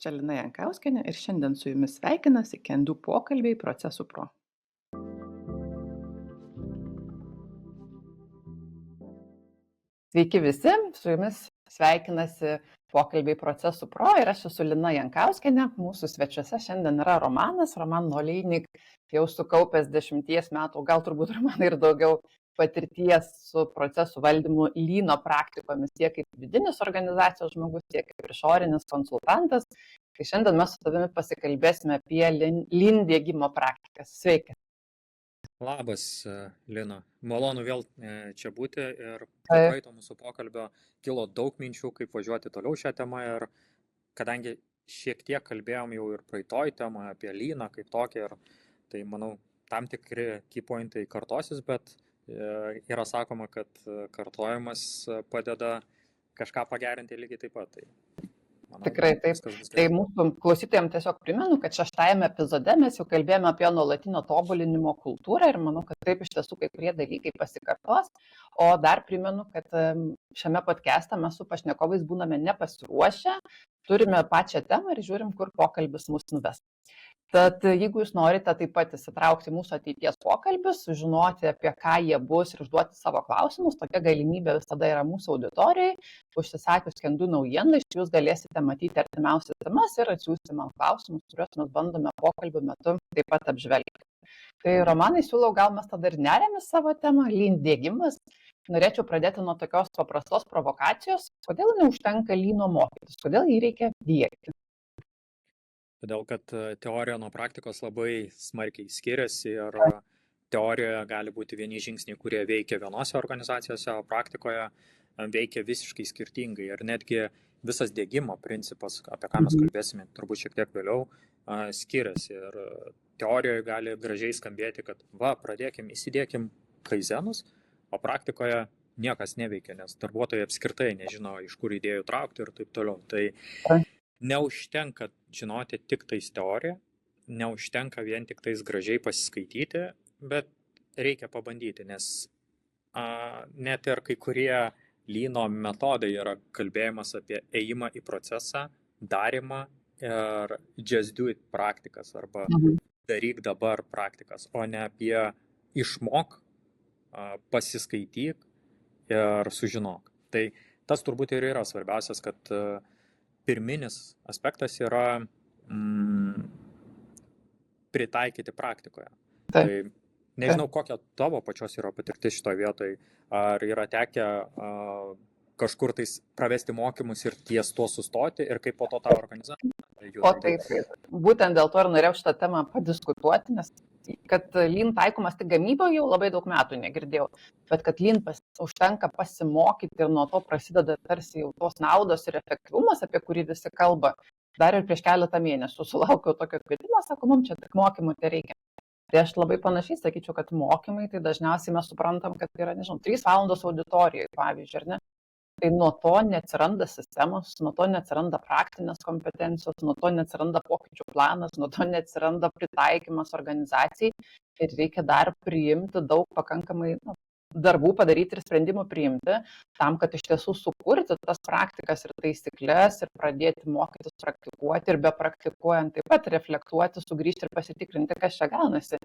čia Lina Jankauskienė ir šiandien su jumis sveikinasi Kendu pokalbiai Procesų Pro. Sveiki visi, su jumis sveikinasi pokalbiai Procesų Pro ir aš esu Lina Jankauskienė. Mūsų svečiuose šiandien yra Roman Olejnik, jau sukaupęs 10 metų, gal turbūt Romanai ir daugiau patirties su procesų valdymu lyno praktikomis, tiek kaip vidinis organizacijos žmogus, tiek kaip išorinis konsultantas. Tai šiandien mes su tavimi pasikalbėsime apie lyn diegimo praktikas. Sveiki. Labas, Lina. Malonu vėl čia būti ir po praeito mūsų pokalbio kilo daug minčių, kaip važiuoti toliau šią temą ir kadangi šiek tiek kalbėjom jau ir praeitoj temą apie lyną kaip tokį, ir tai manau tam tikri key pointai kartosis, bet yra sakoma, kad kartojimas padeda kažką pagerinti lygiai taip pat. Tai, manau, tikrai taip. Tai mūsų klausytojams tiesiog primenu, kad 6 epizode mes jau kalbėjome apie nuolatinio tobulinimo kultūrą ir manau, kad taip iš tiesų kai kurie dalykai pasikartos. O dar primenu, kad šiame podcast'e mes su pašnekovais būname nepasiruošę, turime pačią temą ir žiūrim, kur pokalbis mus nuves. Tad jeigu jūs norite taip pat įsitraukti mūsų ateities pokalbius, sužinoti, apie ką jie bus ir užduoti savo klausimus, tokia galimybė visada yra mūsų auditorijai. Užsisakius Kendu naujienlaiškį, jūs galėsite matyti artimiausias temas ir atsiųsti man klausimus, kuriuos mes bandome pokalbio metu taip pat apžvelgti. Tai Romanai, siūlau, gal mes tada ir nerėmė savo temą, lyn diegimas. Norėčiau pradėti nuo tokios paprastos provokacijos. Kodėl neužtenka lyno mokytis? Kodėl jį reikia diegti? Todėl, kad teorija nuo praktikos labai smarkiai skiriasi ir teorijoje gali būti vieni žingsniai, kurie veikia vienose organizacijose, o praktikoje veikia visiškai skirtingai. Ir netgi visas diegimo principas, apie ką mes kalbėsime turbūt šiek tiek vėliau, skiriasi. Ir teorijoje gali gražiai skambėti, kad pradėkim, įsidėkim kaizenus, o praktikoje niekas neveikia, nes darbuotojai apskritai nežino, iš kur idėjų traukti ir taip toliau. Tai neužtenka žinoti tik tais teoriją, neužtenka vien tik tais gražiai pasiskaityti, bet reikia pabandyti, nes net ir kai kurie lyno metodai yra kalbėjimas apie ėjimą į procesą, darymą ir just do it praktikas arba daryk dabar praktikas, o ne apie išmok, pasiskaityk ir sužinok. Tai tas turbūt ir yra svarbiausias, kad pirminis aspektas yra pritaikyti praktikoje. Tai nežinau, kokia tavo pačios yra patirtis šitoje vietoje, ar yra tekę kažkur tais pravesti mokymus ir ties tuo sustoti ir kaip po to tą organizaciją. O taip, būtent dėl to ir norėjau šitą temą padiskutuoti, nes kad lyn taikomas tik gamyboje jau labai daug metų negirdėjau, bet kad lyn užtenka pasimokyti ir nuo to prasideda tarsi jau tos naudos ir efektyvumas, apie kurį visi kalba. Dar ir prieš keletą mėnesių sulaukiau tokio kvietimo, sako, mums čia tik mokymų tai reikia. Tai aš labai panašiai sakyčiau, kad mokymai, tai dažniausiai mes suprantam, kad tai yra, 3 valandos auditorijai, pavyzdžiui, ar ne? Tai nuo to neatsiranda sistemos, nuo to neatsiranda praktinės kompetencijos, nuo to neatsiranda pokyčių planas, nuo to neatsiranda pritaikymas organizacijai ir reikia dar priimti daug pakankamai darbų padaryti ir sprendimų priimti tam, kad iš tiesų sukurti tas praktikas ir taisyklės ir pradėti mokytis praktikuoti ir be praktikuojant taip pat reflektuoti, sugrįžti ir pasitikrinti, kas čia gaunasi.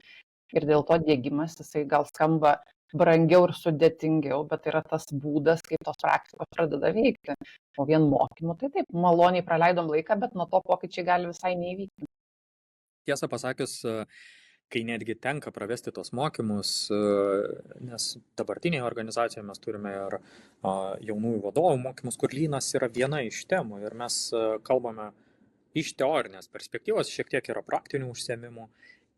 Ir dėl to diegimas, jisai gal skamba brangiau ir sudėtingiau, bet yra tas būdas, kaip tos praktikos pradeda veikti. O vien mokymu, tai taip, maloniai praleidom laiką, bet nuo to pokyčiai gali visai neįvykti. Tiesą pasakius, kai netgi tenka pravesti tos mokymus, nes dabartinėje organizacijoje mes turime ir jaunųjų vadovų mokymus, kur lynas yra viena iš temų ir mes kalbame iš teorinės perspektyvos, šiek tiek yra praktinių užsiėmimų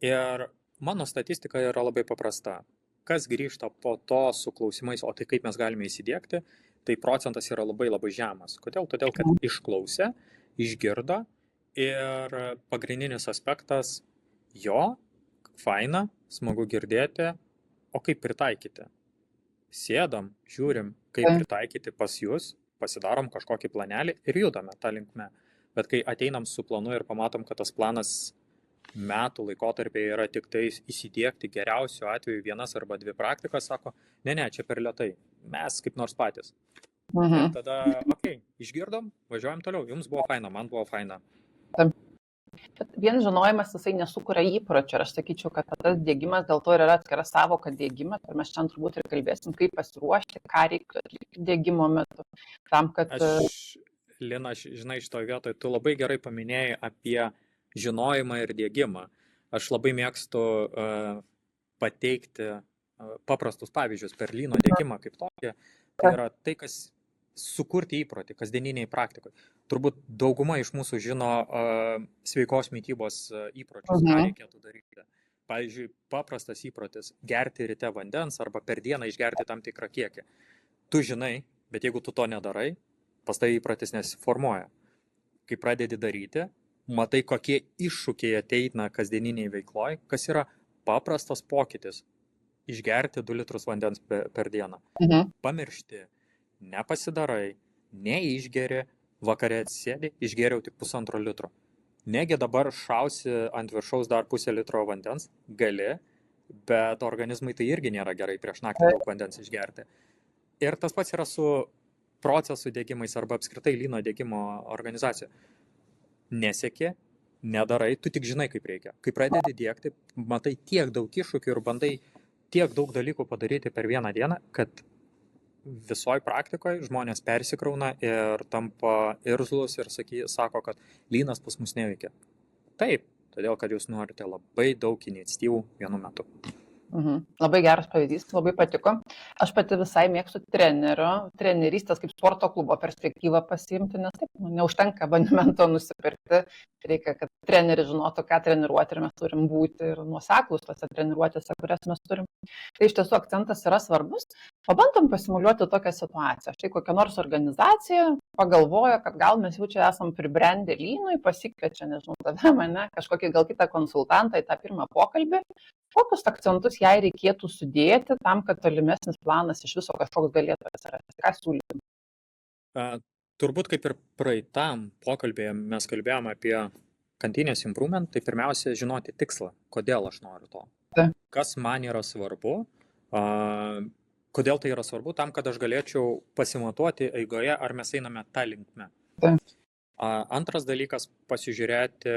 ir mano statistika yra labai paprasta. Kas grįžta po to su klausimais, o tai kaip mes galime įsidiegti, tai procentas yra labai labai žemas. Kodėl? Todėl, kad išklausė, išgirdo ir pagrindinis aspektas jo, faina, smagu girdėti, o kaip pritaikyti. Sėdam, žiūrim, kaip pritaikyti pas jūs, pasidarom kažkokį planelį ir judame tą linkme. Bet kai ateinam su planu ir pamatom, kad tas planas metų laikotarpiai yra tik tai įsidiegti geriausiu atveju 1 arba 2 praktikas, sako, ne, čia per lėtai, mes kaip nors patys. Ir tada, išgirdom, važiuojam toliau, jums buvo faina, man buvo faina. Bet vien žinojimas jisai nesukuria įpročio ir aš sakyčiau, kad tas diegimas dėl to ir yra atskira savoka diegimas ir mes šiandien turbūt ir kalbėsim, kaip pasiruošti, ką reikia atlikti diegimo metu. Tam, kad... Lina, žinai, šitoje vietoje tu labai gerai paminėjai apie žinojimą ir diegimą. Aš labai mėgstu pateikti paprastus pavyzdžius per lyno diegimą kaip tokį. Tai yra tai, kas sukurti įprotį kasdieniniai praktikoje. Turbūt dauguma iš mūsų žino sveikos mitybos įpročius, ką reikėtų daryti. Pavyzdžiui, paprastas įprotis – gerti ryte vandens arba per dieną išgerti tam tikrą kiekį. Tu žinai, bet jeigu tu to nedarai, pas tai įprotis nesiformuoja. Kai pradedi daryti, matai, kokie iššūkiai ateina kasdieniniai veikloj, kas yra paprastas pokytis – išgerti 2 litrus vandens per dieną. Pamiršti, nepasidarai, neišgeri, vakare atsėdi, išgeriau tik 1,5 litro. Negi dabar šausi ant viršaus dar 0,5 litro vandens, gali, bet organizmui tai irgi nėra gerai prieš naktį daug vandens išgerti. Ir tas pats yra su procesų diegimais arba apskritai lyno diegimo organizacija. Neseki, nedarai, tu tik žinai, kaip reikia. Kai pradedi diegti, matai tiek daug iššūkių ir bandai tiek daug dalykų padaryti per vieną dieną, kad visoj praktikoje žmonės persikrauna ir tampa irzlus ir sako, kad lynas pas mus neveikia. Taip, todėl, kad jūs norite labai daug iniciatyvų vienu metu. Labai geras pavyzdys, labai patiko. Aš pati visai mėgstu trenerystės kaip sporto klubo perspektyvą pasiimti, nes taip, neužtenka abonemento nusipirkti. Reikia, kad treneris žinotų, ką treniruoti ir mes turim būti ir nuoseklus tose treniruotėse, kurias mes turim. Tai iš tiesų akcentas yra svarbus. Pabandom pasimuliuoti tokią situaciją. Štai kokia nors organizacija pagalvoja, kad gal mes jau čia esam pribrendę lynui, pasikviečia, nežinau, tave, mane, kažkokį gal kitą konsultantą į tą pirmą pokalbį. Kokius akcentus jai reikėtų sudėti tam, kad tolimesnis planas iš viso kažkoks galėtų atsirasti? Ką siūlytum? Turbūt kaip ir praeitam pokalbėje mes kalbėjome apie continuous improvement, tai pirmiausia žinoti tikslą, kodėl aš noriu to. Kas man yra svarbu, kodėl tai yra svarbu, tam, kad aš galėčiau pasimatuoti eigoje, ar mes einame tą linkme. Antras dalykas – pasižiūrėti,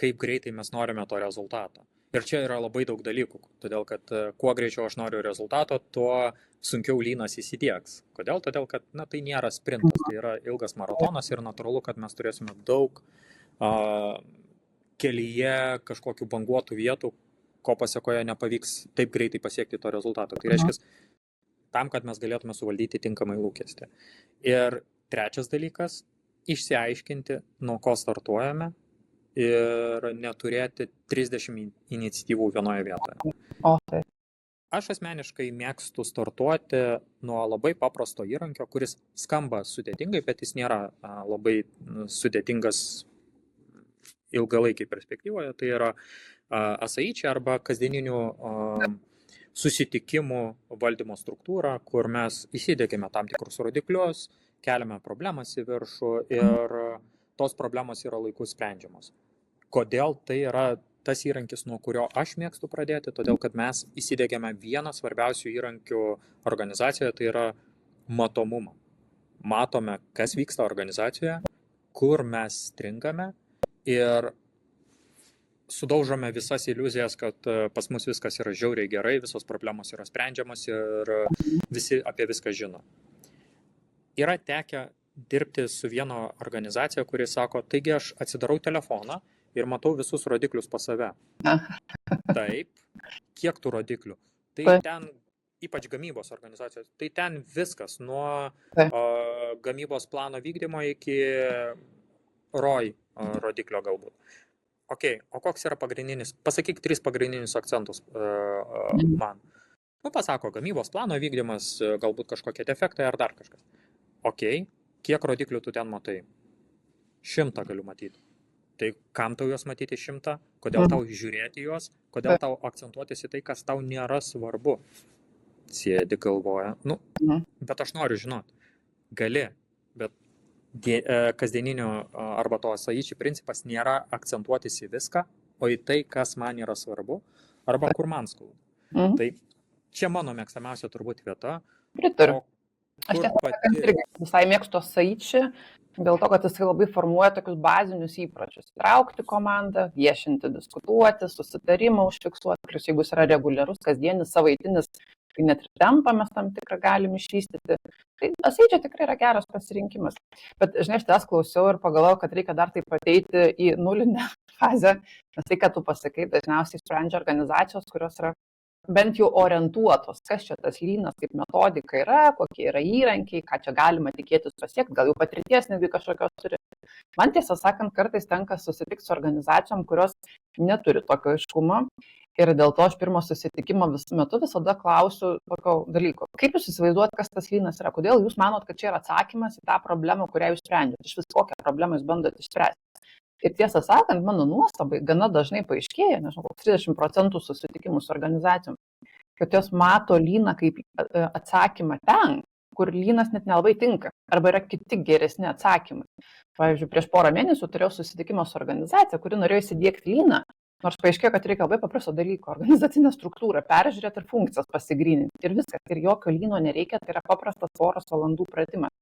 kaip greitai mes norime to rezultato. Ir čia yra labai daug dalykų, todėl kad kuo greičiau aš noriu rezultato, tuo sunkiau lynas įsidiegs. Kodėl? Todėl, kad tai nėra sprintas, tai yra ilgas maratonas ir natūralu, kad mes turėsime daug kelyje kažkokių banguotų vietų, ko pasekoje nepavyks taip greitai pasiekti to rezultato. Tai reiškia, tam, kad mes galėtume suvaldyti tinkamai lūkestį. Ir trečias dalykas – išsiaiškinti, nuo ko startuojame, ir neturėti 30 iniciatyvų vienoje vietoje. Aš asmeniškai mėgstu startuoti nuo labai paprasto įrankio, kuris skamba sudėtingai, bet jis nėra labai sudėtingas ilgalaikiai perspektyvoje. Tai yra asaičiai arba kasdieninių susitikimų valdymo struktūra, kur mes įsidėkime tam tikrus rodiklius, keliame problemas į viršų ir tos problemos yra laiku sprendžiamos. Kodėl tai yra tas įrankis, nuo kurio aš mėgstu pradėti? Todėl, kad mes įsidėgiame vieną svarbiausių įrankių organizacijoje, tai yra matomumą. Matome, kas vyksta organizacijoje, kur mes stringame ir sudaužome visas iliuzijas, kad pas mus viskas yra žiauriai gerai, visos problemos yra sprendžiamos ir visi apie viską žino. Yra tekę dirbti su viena organizacija, kuri sako, taigi aš atsidarau telefoną ir matau visus rodiklius pas save. Taip, kiek tų rodiklių? Tai ten, ypač gamybos organizacijos, tai ten viskas, nuo gamybos plano vykdymo iki ROI rodiklio galbūt. O koks yra pagrindinis? Pasakyk 3 pagrindinius akcentus man. Pasako, gamybos plano vykdymas, galbūt kažkokie defektai ar dar kažkas. Kiek rodiklių tu ten matai? 100 galiu matyti. Tai kam tau juos matyti 100? Kodėl tau žiūrėti juos? Kodėl tau akcentuotis į tai, kas tau nėra svarbu? Sėdi galvoja. Bet aš noriu žinoti. Gali, bet kasdieninio arba to asaičių principas nėra akcentuotis į viską, o į tai, kas man yra svarbu, arba kur man skauda. Tai čia mano mėgstamiausia turbūt vieta. Pritariu. Aš irgi visai mėgstu asaičių Dėl to, kad jisai labai formuoja tokius bazinius įpročius. Traukti komandą, viešinti, diskutuoti, susitarimą užfiksuoti. Plius jeigu jis yra reguliarus, kasdienis, savaitinis, tai net ir tempą mes tam tikrą galim išvystyti. Tai Asage tikrai yra geras pasirinkimas. Bet, žinai, aš tavęs klausiau ir pagalvojau, kad reikia dar taip ateiti į nulinę fazę, nes tai, kad tu pasakai, dažniausiai sprendžia organizacijos, kurios yra bent jau orientuotos, kas čia tas lynas, kaip metodika yra, kokie yra įrankiai, ką čia galima tikėtis pasiekti, gal jau patirties netgi kažkokios turi. Man tiesą sakant, kartais tenka susitikti su organizacijom, kurios neturi tokio aiškumo ir dėl to aš pirmo susitikimo metu visada klausiu tokio dalyko. Kaip jūs įsivaizduojat, kas tas lynas yra? Kodėl jūs manot, kad čia yra atsakymas į tą problemą, kurią jūs sprendžiate? Iš vis kokią problemą jūs bandot išspręsti? Ir tiesą sakant, mano nuostabai gana dažnai paaiškėja, nežinau, 30% susitikimų su organizacijom, kad jos mato lyną kaip atsakymą ten, kur lynas net nelabai tinka, arba yra kiti geresni atsakymai. Pavyzdžiui, prieš porą mėnesių turėjau susitikimą su organizacija, kuri norėjo įsidiegti lyną, nors paaiškėjo, kad reikia labai paprasto dalyko, organizacinę struktūrą peržiūrėti ir funkcijas pasigryninti. Ir viskas, ir jokio lyno nereikia, tai yra paprastas poros valandų pratimas.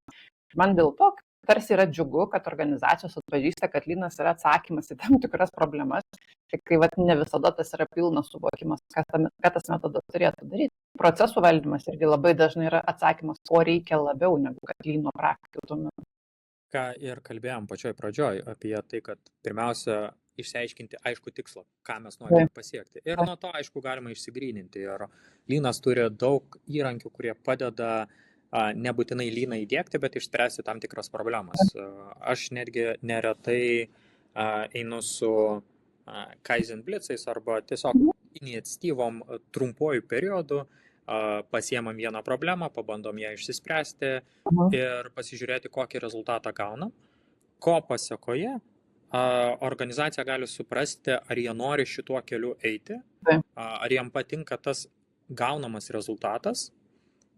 Man dėl to tarsi yra džiugu, kad organizacijos atpažįsta, kad lynas yra atsakymas į tam tikras problemas, tik kai ne visada tas yra pilnas suvokimas, ką tas metodas turėtų daryti. Procesų valdymas irgi labai dažnai yra atsakymas, ko reikia labiau negu kad lyno praktikų. Ką ir kalbėjom pačioj pradžioj apie tai, kad pirmiausia išsiaiškinti aišku tikslą, ką mes norime pasiekti. Ir nuo to aišku galima išsigryninti. Ir lynas turi daug įrankių, kurie padeda nebūtinai lyną įdėkti, bet išspręsti tam tikras problemas. Aš netgi neretai einu su Kaizen blitzais arba tiesiog iniciatyvom trumpuoju periodu, pasiemam vieną problemą, pabandom ją išsispręsti ir pasižiūrėti, kokį rezultatą gaunam, ko pasekoje organizacija gali suprasti, ar jie nori šituo keliu eiti, ar jiem patinka tas gaunamas rezultatas.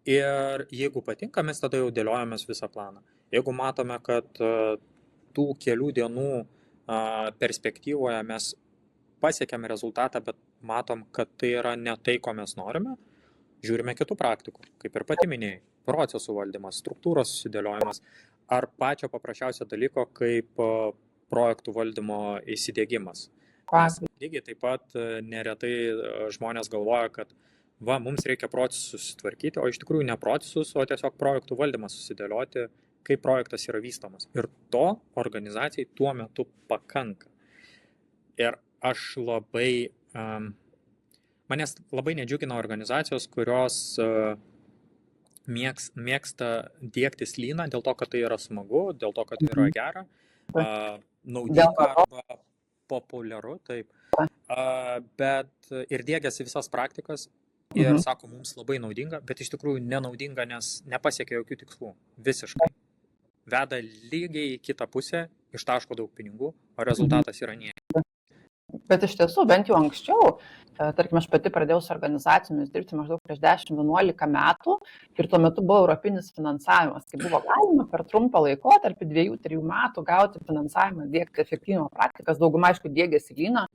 Ir jeigu patinka, mes tada jau dėliojamės visą planą. Jeigu matome, kad tų kelių dienų perspektyvoje mes pasiekėme rezultatą, bet matom, kad tai yra ne tai, ko mes norime, žiūrime kitų praktikų, kaip ir pati minėjai, procesų valdymas, struktūros susidėliojimas, ar pačio paprasčiausio dalyko kaip projektų valdymo įsidiegimas. Nes lygiai taip pat neretai žmonės galvoja, kad mums reikia procesus susitvarkyti, o iš tikrųjų ne procesus, o tiesiog projektų valdymą susidėlioti, kaip projektas yra vystomas. Ir to organizacijai tuo metu pakanka. Ir aš manęs labai nedžiugina organizacijos, kurios mėgsta diegtis lyną dėl to, kad tai yra smagu, dėl to, kad tai yra gera, naudinga arba populiaru, taip. Bet ir diegiasi visas praktikas, ir sako, mums labai naudinga, bet iš tikrųjų nenaudinga, nes nepasiekia jokių tikslų. Visiškai. Veda lygiai į kitą pusę, ištaško daug pinigų, o rezultatas yra niekas. Bet iš tiesų, bent jau anksčiau, tarkim, aš pati pradėjau su organizacijomis dirbti maždaug prieš 10-11 metų ir tuo metu buvo europinis finansavimas. Tai buvo galima per trumpą laikotarpį 2-3 metų gauti finansavimą, diegti efektyvumo praktikas, dauguma aišku diegėsi lyną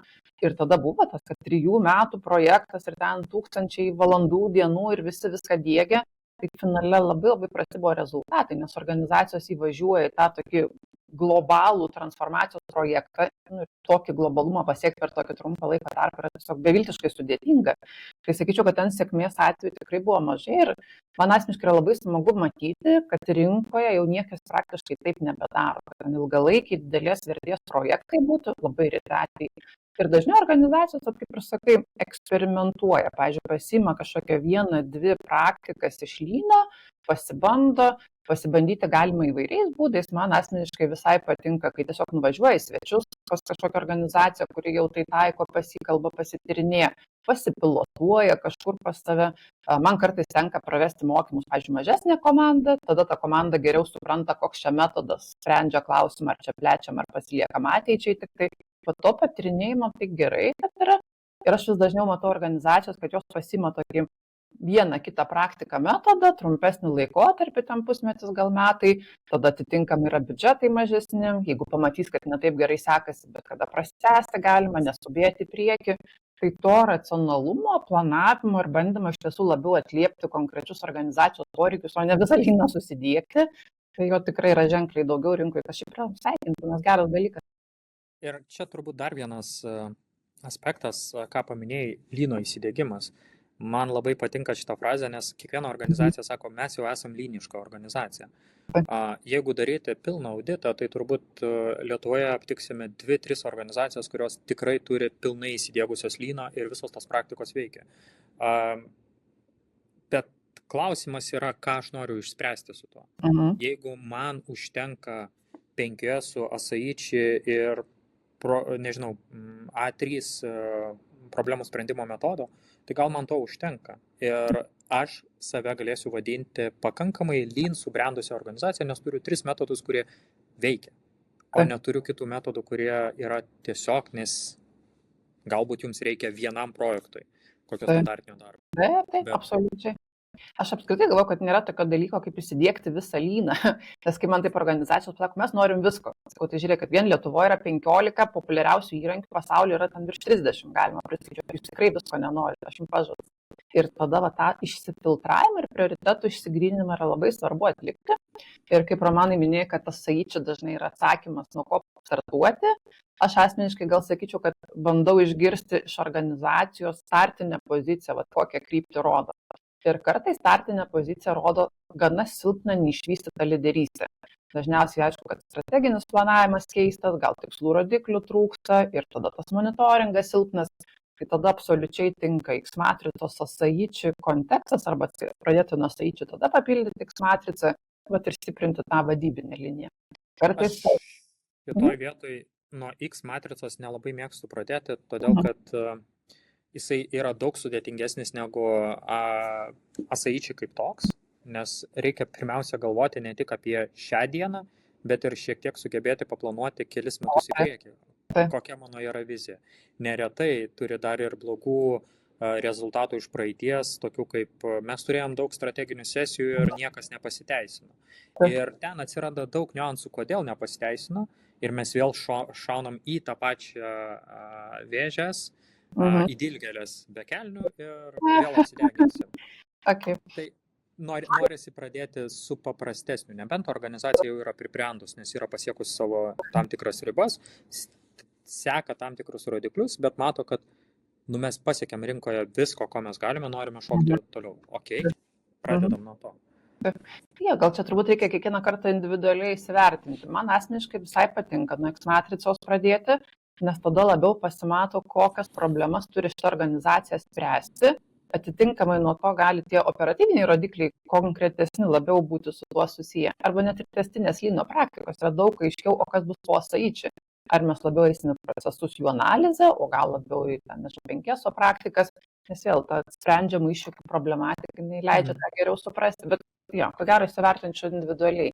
ir tada buvo tas, kad 3 metų projektas ir ten 1000 valandų, dienų ir visi viską diegė. Tai finale labai prasti buvo rezultatai, nes organizacijos įvažiuoja į tą tokį globalų transformacijos projektą, tokį globalumą pasiekti per tokį trumpą laiko tarpą yra tiesiog beviltiškai sudėtinga. Tai sakyčiau, kad ten sėkmės atveju tikrai buvo mažai ir man asmeniškai yra labai smagu matyti, kad rinkoje jau niekas praktiškai taip nebedaro, kad ilgalaikiai didelės vertės projektai būtų labai reti atvejai. Ir dažniau organizacijos, kaip ir sakai, eksperimentuoja. Pavyzdžiui, pasiima kažkokią 1-2 praktikas iš lyno, pasibandyti galima įvairiais būdais. Man asmeniškai visai patinka, kai tiesiog nuvažiuoja į svečius pas kažkokią organizaciją, kuri jau tai taiko, pasikalba, pasityrinėja, pasipilotuoja kažkur pas tave. Man kartais tenka pravesti mokymus, pavyzdžiui, mažesnė komanda, tada ta komanda geriau supranta, koks čia metodas sprendžia klausimą, ar čia plečiam, ar pasiliekam ateičiai. Tik tai po to patyrinėjimo tai gerai, kad yra. Ir aš vis dažniau matau organizacijos, kad jos pasima tokį vieną kitą praktiką metodą, trumpesnį laikotarpį, ten pusmetis gal metai, tada atitinkamai yra biudžetai mažesni, jeigu pamatys, kad ne taip gerai sekasi, bet kada prasitęsti galima, neskubėti į priekį. Tai to racionalumo, planavimo ir bandymo iš tiesų labiau atliepti konkrečius organizacijos poreikius, o ne visą lyną susidiegti, Tai jo tikrai yra ženkliai daugiau rinkoje, kas šiaip yra sveikintinas geras dalykas. Ir čia turbūt dar vienas aspektas, ką paminėjai, lyno įsidėgymas. Man labai patinka šitą frazę, nes kiekviena organizacija sako, mes jau esam lyniška organizacija. Jeigu daryti pilną auditą, tai turbūt Lietuvoje aptiksime 2-3 organizacijas, kurios tikrai turi pilnai įsidėgusios lyną ir visos tos praktikos veikia. Bet klausimas yra, ką aš noriu išspręsti su tuo. Jeigu man užtenka 5 su Asaiči ir nežinau, A3 problemų sprendimo metodo, tai gal man to užtenka. Ir aš save galėsiu vadinti pakankamai lean subrendusią organizaciją, nes turiu 3 metodus, kurie veikia. O neturiu kitų metodų, kurie yra tiesiog, nes galbūt jums reikia vienam projektui, kokio standartinio darbo. Taip, absoliučiai. Aš apskritai galvoju, kad nėra tokio dalyko, kaip įsidėkti visą lyną. Nes kai man taip organizacijos pasako, mes norim visko. Sakau, tai žiūrėk, kad vien Lietuvoje yra 15 populiariausių įrankių, pasaulyje yra ten virš 30, galima priskaičiuoti. Jūs tikrai visko nenorite, aš jums pažadu. Ir tada tą išsifiltravimą ir prioritetų išsigryninimą yra labai svarbu atlikti. Ir kaip Romanai minėjo, kad tas Asaiči dažnai yra atsakymas, nuo ko startuoti. Aš asmeniškai gal sakyčiau, kad bandau išgirsti iš organizacijos startinę poziciją, kokią kryptį rodo. Ir kartais startinė pozicija rodo gana silpną neišvystytą lyderystę. Dažniausiai aišku, kad strateginis planavimas keistas, gal tikslų rodiklių trūksta ir tada tas monitoringas silpnas. Tai tada absoliučiai tinka X matricos Asaiči kontekstas arba pradėti nuo Asaiči, tada papildyti X matricą, bet ir stiprinti tą vadybinę liniją. Kartais... Aš toj vietoj nuo X matricos nelabai mėgstu pradėti, todėl kad jisai yra daug sudėtingesnis negu Asaiči kaip toks, nes reikia pirmiausia galvoti ne tik apie šią dieną, bet ir šiek tiek sugebėti paplanuoti kelis metus į priekį. Kokia mano yra vizija. Neretai turi dar ir blogų rezultatų iš praeities, tokių kaip mes turėjom daug strateginių sesijų ir niekas nepasiteisino. Ir ten atsiranda daug niuansų, kodėl nepasiteisino, ir mes vėl šaunam į tą pačią vėžės, į dilgėlės be kelnių ir vėl apsideginsim. Okay. Tai norisi pradėti su paprastesniu, nebent organizacija jau yra pribrendus, nes yra pasiekus savo tam tikras ribas, seka tam tikrus rodiklius, bet mato, kad mes pasiekėm rinkoje visko, ko mes galime, norime šokti toliau. Ok, pradedam nuo to. Gal čia turbūt reikia kiekvieną kartą individualiai įsivertinti. Man asmeniškai visai patinka nuo X matricos pradėti, nes tada labiau pasimato, kokias problemas turi šitą organizaciją spręsti. Atitinkamai nuo to gali tie operatyviniai rodikliai konkretesni labiau būti su tuo susiję. Arba net ir testinės lyno praktikos yra daug aiškiau, o kas bus po Asaiči. Ar mes labiau eisime procesus jų analizę, o gal labiau į 5 praktikas, nes vėl ta sprendžiamų iššūkių problematika leidžia tą geriau suprasti, bet ko gero įsivertinčiau individualiai.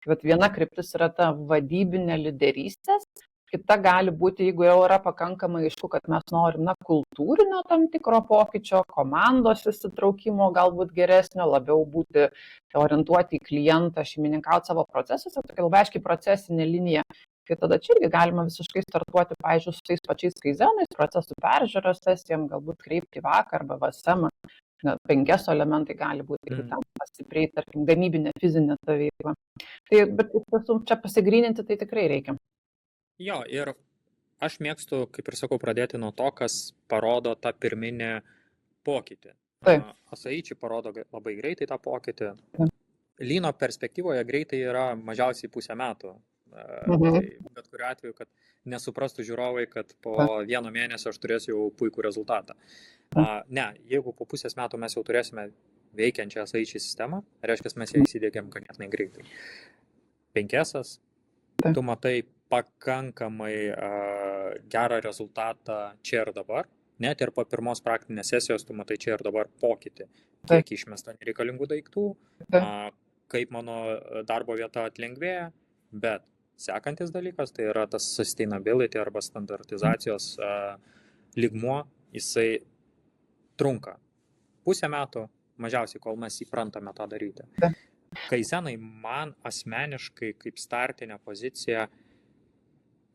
Bet viena kryptis yra ta vadybinė lyderystės, kita gali būti, jeigu jau yra pakankamai aišku, kad mes norim kultūrinio tam tikro pokyčio, komandos įsitraukimo galbūt geresnio, labiau būti orientuoti į klientą, šeimininkauti savo procesuose, tokia labai aiškiai procesinė linija. Tai tada čia irgi galima visiškai startuoti, pavyzdžiui, su tais pačiais kaizenais, procesų peržiūros sesijom, galbūt kreipti vakar arba VSM. 5 elementai gali būti, jeigu tam pasiprieit, tarkim, gamybinė, fizinė ta veikla. Tai, bet iš tiesų čia pasigryninti tai tikrai reikia. Jo, ir aš mėgstu, kaip ir sakau, pradėti nuo to, kas parodo tą pirminį pokytį. Asaiči parodo labai greitai tą pokytį. Lyno perspektyvoje greitai yra mažiausiai 1,5 metų. Tai bet kuriuo atveju, kad nesuprastų žiūrovai, kad po 1 mėnesio aš turėsiu jau puikų rezultatą. Ne, jeigu po 0,5 metų mes jau turėsime veikiančią Asaiči sistemą, reiškia, mes ją įsidėgiam ganėtinai greitai. 5, tu matai pakankamai gerą rezultatą čia ir dabar, net ir po pirmos praktinės sesijos tu matai čia ir dabar pokytį, kiek išmesta nereikalingų daiktų, kaip mano darbo vieta atlengvėja, bet sekantis dalykas, tai yra tas sustainability arba standartizacijos lygmuo, jisai trunka 0,5 metų, mažiausiai, kol mes įprantame tą daryti. Kaizenai man asmeniškai kaip startinė pozicija,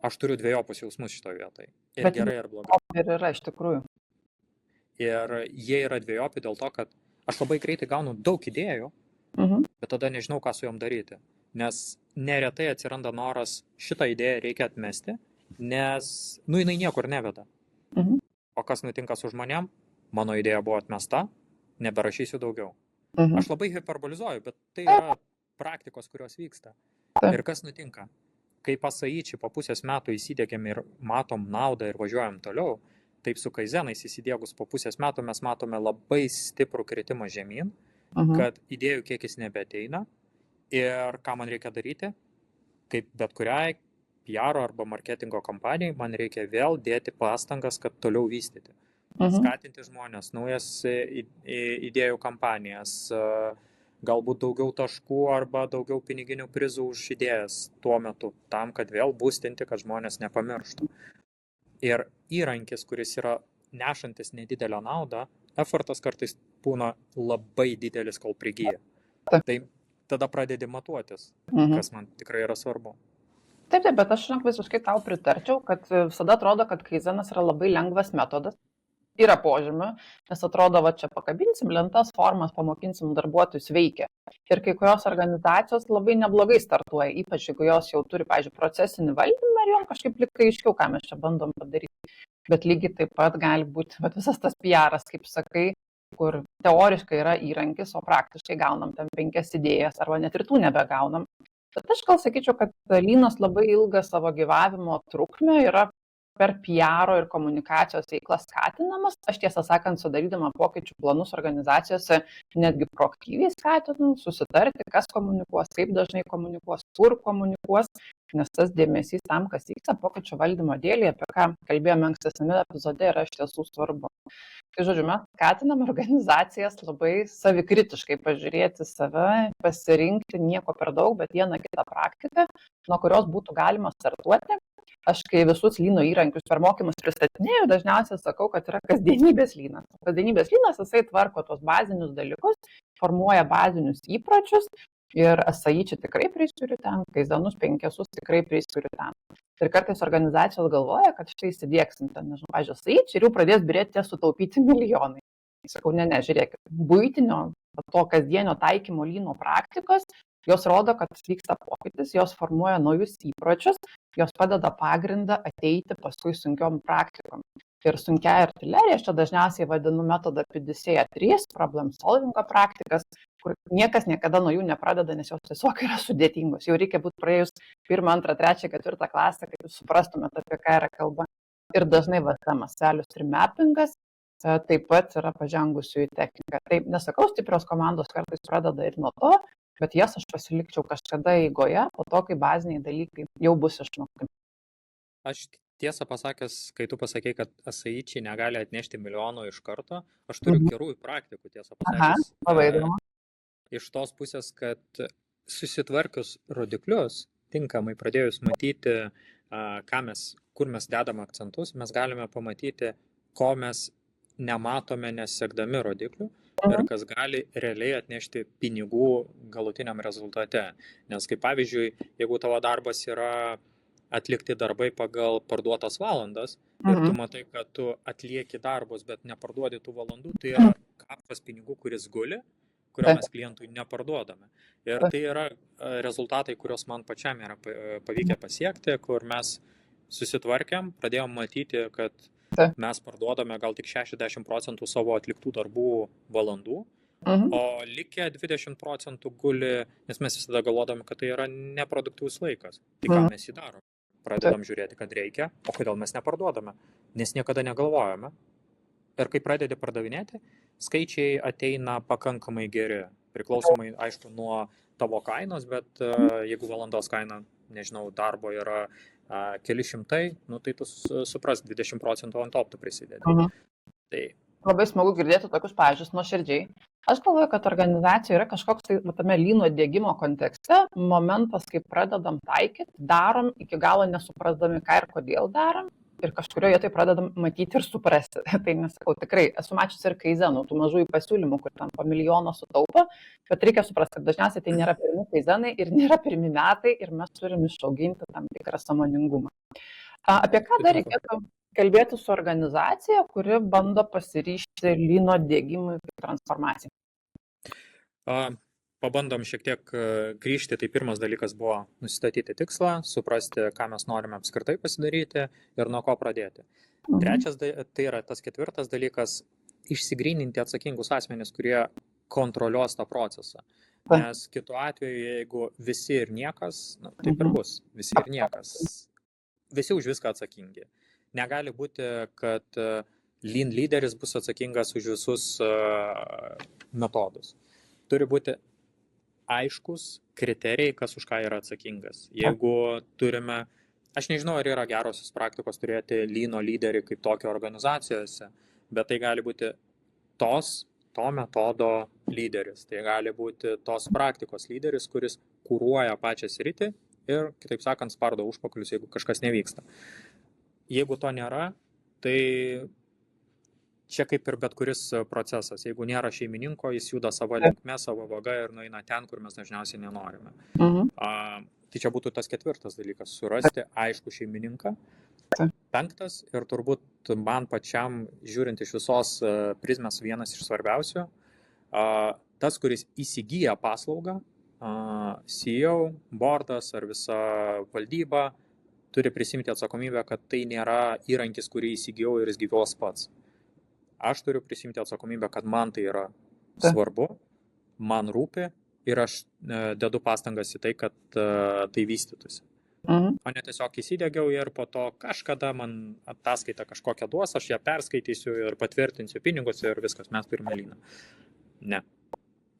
aš turiu dvejopus jausmus šitoje vietoje. Ir gerai, ir blogai. Ir yra iš tikrųjų. Ir jie yra dvejopi dėl to, kad aš labai greitai gaunu daug idėjų, bet tada nežinau, ką su jom daryti. nes neretai atsiranda noras šitą idėją reikia atmesti, nes, jinai niekur neveda. O kas nutinka su žmonėm? Mano idėja buvo atmesta, neberašysiu daugiau. Aš labai hiperbolizuoju, bet tai yra praktikos, kurios vyksta. Ir kas nutinka? Kai pasaičiai po pusės metų įsidėgiam ir matom naudą ir važiuojam toliau, taip su kaizenais įsidėgus po pusės metų mes matome labai stiprų kritimą žemyn, kad idėjų kiekis nebeateina ir ką man reikia daryti, kaip bet kuriai PR arba marketingo kampanijai, man reikia vėl dėti pastangas, kad toliau vystyti. Skatinti žmonės, naujas idėjų kampanijas, galbūt daugiau taškų arba daugiau piniginių prizų už idėjas tuo metu, tam, kad vėl būstinti, kad žmonės nepamirštų. Ir įrankis, kuris yra nešantis nedidelę naudą, effortas kartais būna labai didelis, kol prigyja. Tai tada pradedi matuotis, kas man tikrai yra svarbu. Taip, bet aš visiškai tau pritarčiau, kad visada atrodo, kad kaizenas yra labai lengvas metodas. Yra požymių, nes atrodo, va čia pakabinsim lentas, formas, pamokinsim darbuotojus veikia. Ir kai kurios organizacijos labai neblogai startuoja, ypač jeigu jos jau turi, pavyzdžiui, procesinį valdymą ir jom kažkaip likai aiškiau, ką mes čia bandom padaryti. Bet lygiai taip pat gali būti visas tas PR-as, kaip sakai, kur teoriškai yra įrankis, o praktiškai gaunam tam 5 idėjas arba net ir tų nebegaunam. Bet aš gal sakyčiau, kad lynas labai ilgą savo gyvavimo trukmę yra per PR ir komunikacijos veiklą skatinamas. Aš tiesą sakant, sudarydama pokyčių planus organizacijose, netgi proaktyviai skatinu susitarti, kas komunikuos, kaip dažnai komunikuos, kur komunikuos, nes tas dėmesys tam, kas vyksta pokyčių valdymo dėlį, apie ką kalbėjome ankstesnėme epizode, yra iš tiesų svarbu. Tai žodžiu, mes skatinam organizacijas labai savikritiškai pažiūrėti save, pasirinkti nieko per daug, bet vieną kitą praktiką, nuo kurios būtų galima startuoti. Aš kai visus lyno įrankius per mokymus pristatinėjau, dažniausiai sakau, kad yra kasdienybės lynas. Kasdienybės lynas, jisai tvarko tos bazinius dalykus, formuoja bazinius įpročius ir asaičiai tikrai priskiriu ten, kaizenus 5 tikrai priskiriu ten. Ir kartais organizacijos galvoja, kad štai įsidieksim ten, nežinau, pavyzdžiui, asaičiai ir jau pradės birėti sutaupyti milijonai. Sakau, ne, žiūrėkit, buitinio, to kasdienio taikymo lyno praktikos, jos rodo, kad vyksta pokytis, jos formuoja naujus įpročius, jos padeda pagrindą ateiti paskui sunkiom praktikom. Ir sunkia artilerija, aš čia dažniausiai vadinu metodą PDCA 3, problem solvingo praktikas, kur niekas niekada nuo jų nepradeda, nes jos tiesiog yra sudėtingos. Jau reikia būti praėjus 1, 2, 3, 4 klasę, kad jūs suprastumėte, apie ką yra kalba. Ir dažnai VSM selius ir mappingas taip pat yra pažengusių į techniką. Taip, nesakau, stiprios komandos kartais pradeda ir nuo to, bet jas aš pasilikčiau kažkada eigoje, po to, kai baziniai dalykai jau bus išmokti. Aš tiesą pasakęs, kai tu pasakei, kad asaičiai negali atnešti milijonų iš karto, aš turiu gerųjų praktikų, tiesą pasakęs. Labai įdomu. Iš tos pusės, kad susitvarkius rodiklius, tinkamai pradėjus matyti, kur mes dedam akcentus, mes galime pamatyti, ko mes nematome nesekdami rodiklių ir kas gali realiai atnešti pinigų galutiniam rezultate. Nes kaip pavyzdžiui, jeigu tavo darbas yra atlikti darbai pagal parduotas valandas ir tu matai, kad tu atlieki darbus, bet neparduodi tų valandų, tai yra kapšas pinigų, kuris guli, kurio mes klientui neparduodame. Ir tai yra rezultatai, kuriuos man pačiam yra pavykę pasiekti, kur mes susitvarkėm, pradėjom matyti, kad mes parduodame gal tik 60% savo atliktų darbų valandų, o likę 20% guli, nes mes visada galvodami, kad tai yra neproduktyvus laikas. Tai ką mes jį darom? Pradedam žiūrėti, kad reikia, o kodėl mes neparduodame, nes niekada negalvojame. Ir kai pradedi pardavinėti, skaičiai ateina pakankamai geri, priklausomai, aišku, nuo tavo kainos, bet jeigu valandos kaina, nežinau, darbo yra keli šimtai, tai tu supras 20% ant top tu prisidedi. Tai... Labai smagu girdėti tokius pavyzdžius nuoširdžiai. Aš galvoju, kad organizacijoje yra kažkoks tai tame lyno diegimo kontekste momentas, kai pradedam taikyti, darom, iki galo nesuprasdami, ką ir kodėl darom, ir kažkurioje tai pradedam matyti ir suprasti. Tai nesakau, tikrai esu mačiusi ir kaizenų, tų mažųjų pasiūlymų, kur ten po milijono sutaupo, bet reikia suprasti, kad dažniausiai tai nėra pirmi kaizenai ir nėra pirmi metai ir mes turim išauginti tam tikrą sąmoningumą. Apie ką dar reikėtų kalbėti su organizacija, kuri bando pasiryžti lyno diegimui kaip transformacijai? pabandom šiek tiek grįžti. Tai pirmas dalykas buvo nusistatyti tikslą, suprasti, ką mes norime apskritai pasidaryti ir nuo ko pradėti. Trečias, tai yra tas ketvirtas dalykas, išsigryninti atsakingus asmenis, kurie kontroliuos tą procesą. Nes kitu atveju, jeigu visi ir niekas, taip ir bus, visi ir niekas, visi už viską atsakingi. Negali būti, kad Lean lyderis bus atsakingas už visus metodus. Turi būti aiškus kriterijai, kas už ką yra atsakingas. Jeigu turime, aš nežinau, ar yra gerosios praktikos turėti Lean lyderį kaip tokio organizacijose, bet tai gali būti to metodo lyderis. Tai gali būti tos praktikos lyderis, kuris kūruoja pačią sritį ir, kitaip sakant, spardo užpakalius, jeigu kažkas nevyksta. Jeigu to nėra, tai čia kaip ir bet kuris procesas. Jeigu nėra šeimininko, jis juda savo linkme, savo vaga ir nueina ten, kur mes dažniausiai nenorime. Tai čia būtų tas ketvirtas dalykas - surasti aišku šeimininką. Penktas ir turbūt man pačiam, žiūrint iš visos prizmės, vienas iš svarbiausių, tas, kuris įsigyja paslaugą, CEO, boardas ar visa valdyba, turi prisimti atsakomybę, kad tai nėra įrankis, kurį įsigijau ir jis gyvuos pats. Aš turiu prisimti atsakomybę, kad man tai yra svarbu, man rūpi ir aš dedu pastangas į tai, kad tai vystytųsi. O ne tiesiog įsidegiau ir po to kažkada man ataskaita kažkokią duos, aš ją perskaitysiu ir patvirtinsiu pinigus ir viskas, mes turime Leaną. Ne.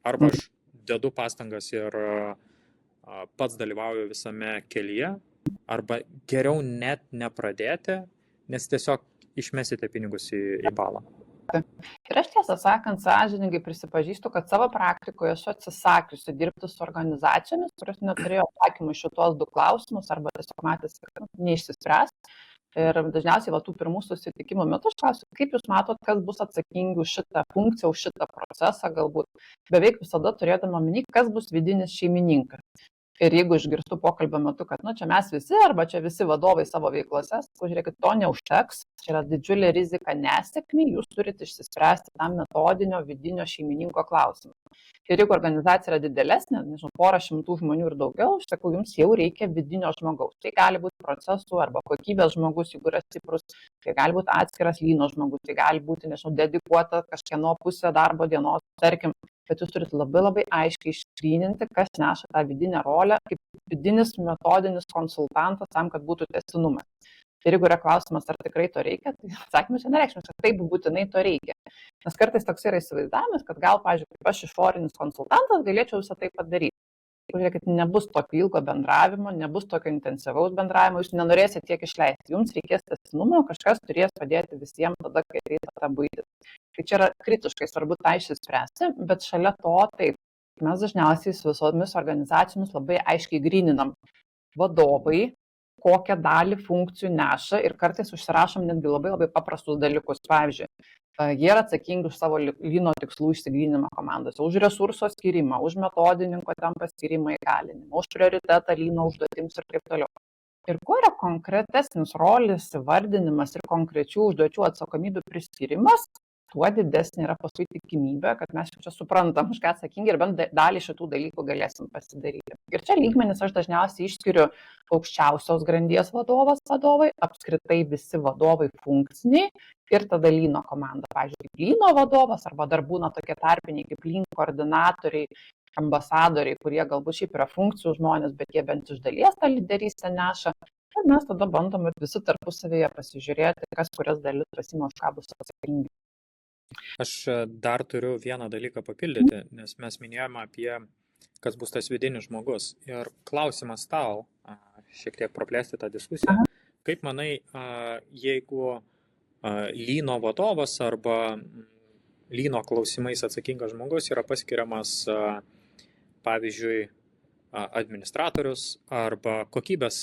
Arba aš dedu pastangas ir pats dalyvauju visame kelyje, arba geriau net nepradėti, nes tiesiog išmesite pinigus į balą. Ir aš tiesą sakant, sąžiningai prisipažįstu, kad savo praktikoje esu atsisakiusi dirbti su organizacijomis, kurios neturėjo atsakymų šitos du klausimus arba tiesiog matėsi, kad neišsispręs. Ir dažniausiai tų pirmų susitikimų metu aš klausiu, kaip jūs matot, kas bus atsakingi už šitą funkciją, už šitą procesą, galbūt beveik visada turėdama omeny, kas bus vidinis šeimininkas. Ir jeigu išgirstu pokalbio metu, kad čia mes visi arba čia visi vadovai savo veiklose, žiūrėkit, to neužteks, čia yra didžiulė rizika nesėkmė, jūs turite išsispręsti tam metodinio vidinio šeimininko klausimą. Ir jeigu organizacija yra didelesnė, nežinau, 100 žmonių ir daugiau, aš sakau, jums jau reikia vidinio žmogaus. Tai gali būti procesų arba kokybės žmogus, jeigu yra stiprus, tai gali būti atskiras Leano žmogus, tai gali būti, nežinau, dedikuota kažkieno pusė darbo dienos, tarkim. Bet jūs turite labai aiškiai išskryninti, kas neša tą vidinę rolę, kaip vidinis metodinis konsultantas tam, kad būtų tęstinumas. Ir jeigu yra klausimas, ar tikrai to reikia, tai atsakymas vienareikšmis, kad taip būtinai to reikia. Nes kartais toks yra įsivaizdavimas, kad gal, pavyzdžiui, kaip aš išorinis konsultantas galėčiau visą tai padaryti. Žiūrėkit, nebus tokio ilgo bendravimo, nebus tokio intensyvaus bendravimo, jūs nenorėsite tiek išleisti, jums reikės tęstinumo, kažkas turės padėti visiems tada, kai ateis tą būti. Tai čia yra kritiškai svarbu tą išsispręsti, bet šalia to taip, mes dažniausiai su visomis organizacijomis labai aiškiai gryninam vadovai, kokią dalį funkcijų neša ir kartais užsirašom netgi labai paprastus dalykus. Pavyzdžiui, jie yra atsakingi už savo Leano tikslų išsigryninimą komandose, už resurso skirimą, už metodininko tam paskirimą įgalinimą, už prioritetą Leano užduotims ir taip toliau. Ir kuo yra konkretesnis rolis, įvardinimas ir konkrečių užduočių atsakomybių priskirimas, tuo didesnė yra paskui tikimybė, kad mes čia suprantam, už ką atsakingi ir bent dalį šitų dalykų galėsim pasidaryti. Ir čia lygmenis aš dažniausiai išskiriu aukščiausios grandies vadovai, apskritai visi vadovai funkciniai ir tada Leano komanda. Pavyzdžiui, Leano vadovas arba dar būna tokie tarpiniai kaip Lean koordinatoriai, ambasadoriai, kurie galbūt šiaip yra funkcijų žmonės, bet jie bent iš dalies tą lyderystę neša. Ir mes tada bandom ir visi tarpusavėje pasižiūrėti, kas kurias dalis pasima už ką bus atsakingi. Aš dar turiu vieną dalyką papildyti, nes mes minėjome apie, kas bus tas vidinis žmogus. Ir klausimas tau, šiek tiek praplėsti tą diskusiją. Kaip manai, jeigu Leano vadovas arba Leano klausimais atsakingas žmogus yra paskiriamas, pavyzdžiui, administratorius arba kokybės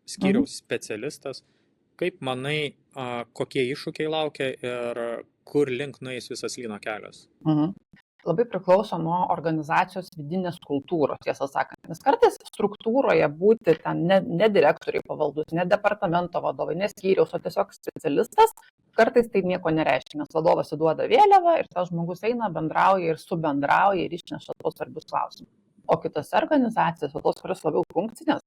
skyriaus specialistas, kaip manai, kokie iššūkiai laukia ir kur link nueis visas Leano kelias? Labai priklauso nuo organizacijos vidinės kultūros, tiesą sakant. Nes kartais struktūroje būti ten ne direktoriai pavaldus, ne departamento vadovai, ne skyriaus, o tiesiog specialistas, kartais tai nieko nereiškia, nes vadovas įduoda vėliavą ir tas žmogus eina, bendrauja ir subendrauja ir išneša tos svarbius klausimus. O kitose organizacijose, tos, kurios labiau funkcinės,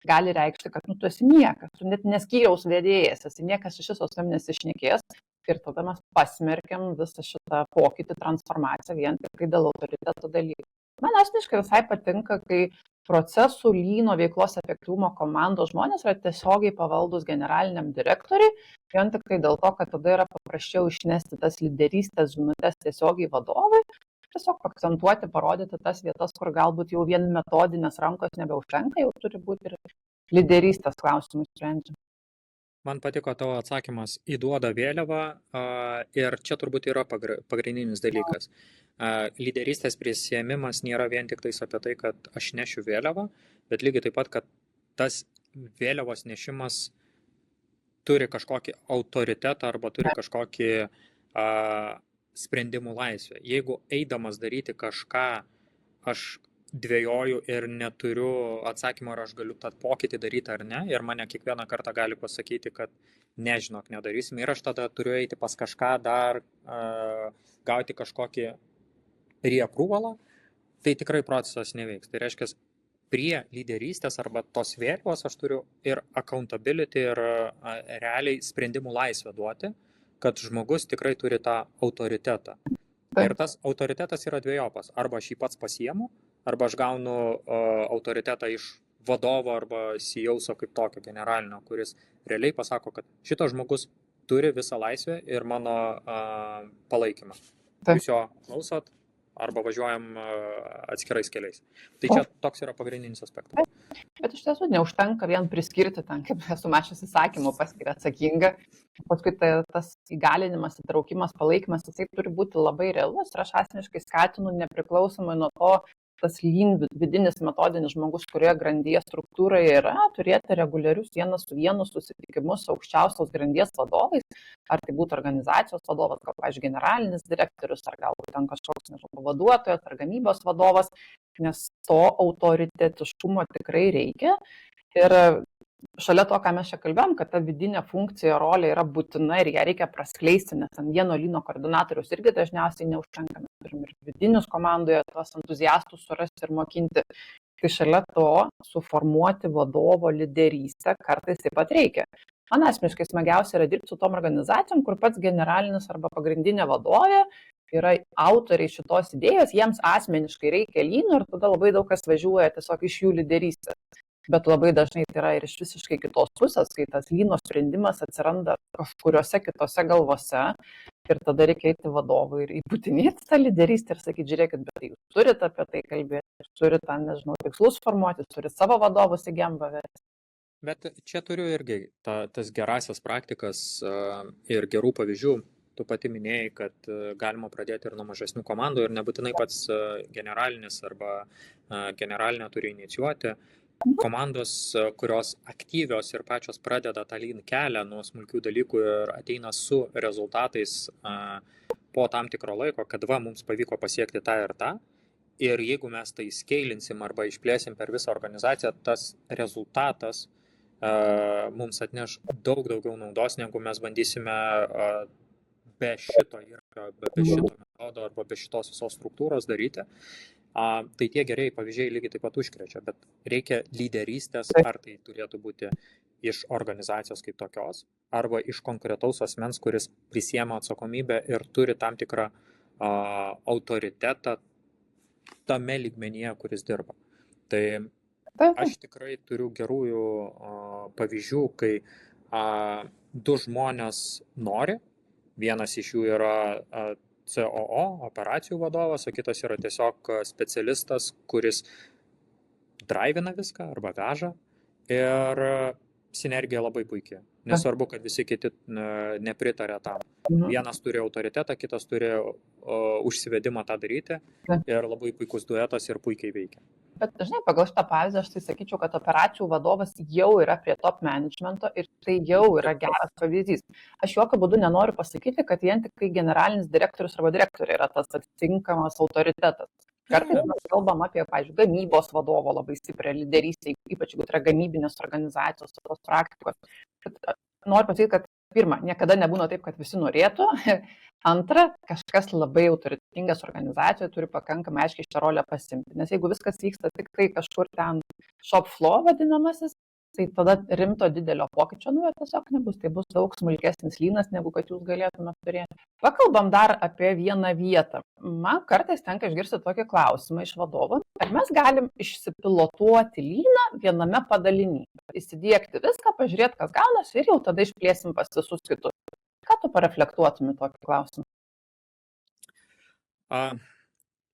gali reikšti, kad tu esi niekas, tu net neskyriaus vedėjas, esi niekas iš viso su tavim nesišnekės ir tada mes pasmerkiam visą šitą pokytį, transformaciją vien tik dėl autoriteto dalykų. Man asmeniškai visai patinka, kai procesų lyno veiklos efektyvumo komandos žmonės yra tiesiogiai pavaldus generaliniam direktoriui, vien tik dėl to, kad tada yra paprasčiau išnesti tas lyderystės žinutes tiesiogiai vadovui, tiesiog akcentuoti, parodyti tas vietas, kur galbūt jau vien metodinės rankos nebeužtenka, jau turi būti ir lyderystės klausimai sprendžiami. Man patiko tavo atsakymas įduoda vėliavą ir čia turbūt yra pagrindinis dalykas. Lyderystės prisiėmimas nėra vien tik tais apie tai, kad aš nešiu vėliavą, bet lygiai taip pat, kad tas vėliavos nešimas turi kažkokį autoritetą arba turi kažkokį sprendimų laisvę. Jeigu eidamas daryti kažką, aš dvėjoju ir neturiu atsakymo, ar aš galiu tą pokytį daryti ar ne, ir mane kiekvieną kartą gali pasakyti, kad nežinok, nedarysim, ir aš tada turiu eiti pas kažką dar, gauti kažkokį reapprovalą, tai tikrai procesas neveiks. Tai reiškia, prie lyderystės arba tos vėliavos aš turiu ir accountability, ir realiai sprendimų laisvę duoti, kad žmogus tikrai turi tą autoritetą. Ir tas autoritetas yra dviejopas. Arba aš jį pats pasiemu, arba aš gaunu autoritetą iš vadovo arba CEO-so kaip tokio generalinio, kuris realiai pasako, kad šitas žmogus turi visą laisvę ir mano palaikymą. Jūs jo klausot arba važiuojam atskirais keliais. Tai čia toks yra pagrindinis aspektas. Bet iš tiesų neužtenka vien priskirti ten, kaip esu mačius įsakymų, paskiria atsakinga. Paskui tas įgalinimas, įtraukimas, palaikymas, jisai turi būti labai realus ir aš asmeniškai skatinu nepriklausomai nuo to, tas vidinis metodinis žmogus, kurioje grandyje struktūroje yra, turėti reguliarius vienas su vienu susitikimus su aukščiausios grandies vadovais, ar tai būtų organizacijos vadovas, gal, pavyzdžiui, generalinis direktorius, ar galbūt ten kažkoks pavaduotojas, ar gamybos vadovas, nes to autoritetiškumo tikrai reikia. Ir šalia to, ką mes čia kalbėjom, kad ta vidinė funkcija, rolė yra būtina ir ją reikia praskleisti, nes ant vieno lyno koordinatoriaus irgi dažniausiai neužtenka. Mes turim ir vidinius komandoje tuos entuziastus surasti ir mokinti. Tai šalia to suformuoti vadovo lyderystę kartais taip pat reikia. Man asmeniškai smagiausia yra dirbti su tom organizacijom, kur pats generalinis arba pagrindinė vadovė yra autoriai šitos idėjos, jiems asmeniškai reikia lyno ir tada labai daug kas važiuoja tiesiog iš jų lyderystės. Bet labai dažnai tai yra ir iš visiškai kitos pusės, kai tas lyno sprendimas atsiranda kažkuriuose kitose galvose ir tada reikia eiti vadovui ir įputinėti tą lyderystę ir sakyti, žiūrėkit, bet jūs turite apie tai kalbėti, turite, nežinau, tikslus formuoti, turite savo vadovus į gembą vesti. Bet čia turiu irgi tas gerasias praktikas ir gerų pavyzdžių. Tu pati minėjai, kad galima pradėti ir nuo mažesnių komandų ir nebūtinai pats generalinis arba generalinė turi inicijuoti. Komandos, kurios aktyvios ir pačios pradeda tą lean kelią nuo smulkių dalykų ir ateina su rezultatais po tam tikro laiko, kad mums pavyko pasiekti tą ir tą. Ir jeigu mes tai skeilinsim arba išplėsim per visą organizaciją, tas rezultatas mums atneš daug daugiau naudos, negu mes bandysime be šito įrankio, be šito metodo arba be šitos visos struktūros daryti. Tai tie gerieji pavyzdžiai lygiai taip pat užkrečia, bet reikia lyderystės, ar tai turėtų būti iš organizacijos kaip tokios, arba iš konkretaus asmens, kuris prisiema atsakomybę ir turi tam tikrą autoritetą tame lygmenyje, kuris dirba. Tai aš tikrai turiu gerųjų pavyzdžių, kai du žmonės nori, vienas iš jų yra COO, operacijų vadovas, o kitas yra tiesiog specialistas, kuris drivina viską arba veža ir sinergija labai puikiai. Nesvarbu, kad visi kiti nepritarė tam. Vienas turi autoritetą, kitas turi užsivedimą tą daryti ir labai puikus duetas ir puikiai veikia. Bet dažnai pagal šitą pavyzdį aš tai sakyčiau, kad operacijų vadovas jau yra prie top managemento ir tai jau yra geras pavyzdys. Aš jokiu būdu nenoriu pasakyti, kad vien tik generalinis direktorius arba direktorė yra tas atitinkamas autoritetas. Kartais mes kalbam apie, pavyzdžiui, gamybos vadovo labai stiprią lyderystę, ypač jeigu tai yra gamybinės organizacijos, tos praktikos. Noriu pasakyti, kad pirma, niekada nebūna taip, kad visi norėtų. Antra, kažkas labai autoritetingas organizacijoje turi pakankamai aiškiai šitą rolę pasimti. Nes jeigu viskas vyksta tik tai kažkur ten shop floor vadinamasis, tai tada rimto didelio pokyčio tiesiog nebus. Tai bus daug smulkesnis lynas, negu kad jūs galėtume turėti. Pakalbam dar apie vieną vietą. Man kartais tenka išgirsti tokį klausimą iš vadovo. Ar mes galim išsipilotuoti lyną viename padalinyje? Įsidiegti viską, pažiūrėti, kas gaunasi ir jau tada išplėsim pas visus kitus. Ką tu pareflektuotumį tokį klausimą?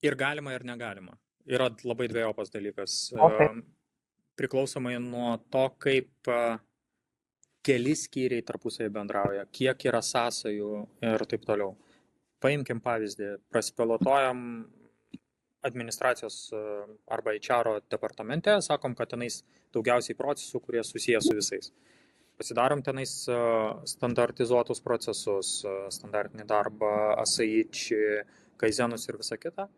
Ir galima, ir negalima. Yra labai dvejopas dalykas. Okay. Priklausomai nuo to, kaip keli skyriai tarpusai bendrauja, kiek yra sąsajų ir taip toliau. Paimkim pavyzdį, prasipilotuojam administracijos arba HR departamente, sakom, kad tenais daugiausiai procesų, kurie susiję su visais. Pasidarom tenais standartizuotus procesus, standartinį darbą, ASAIČ, kaizenus ir visa kita.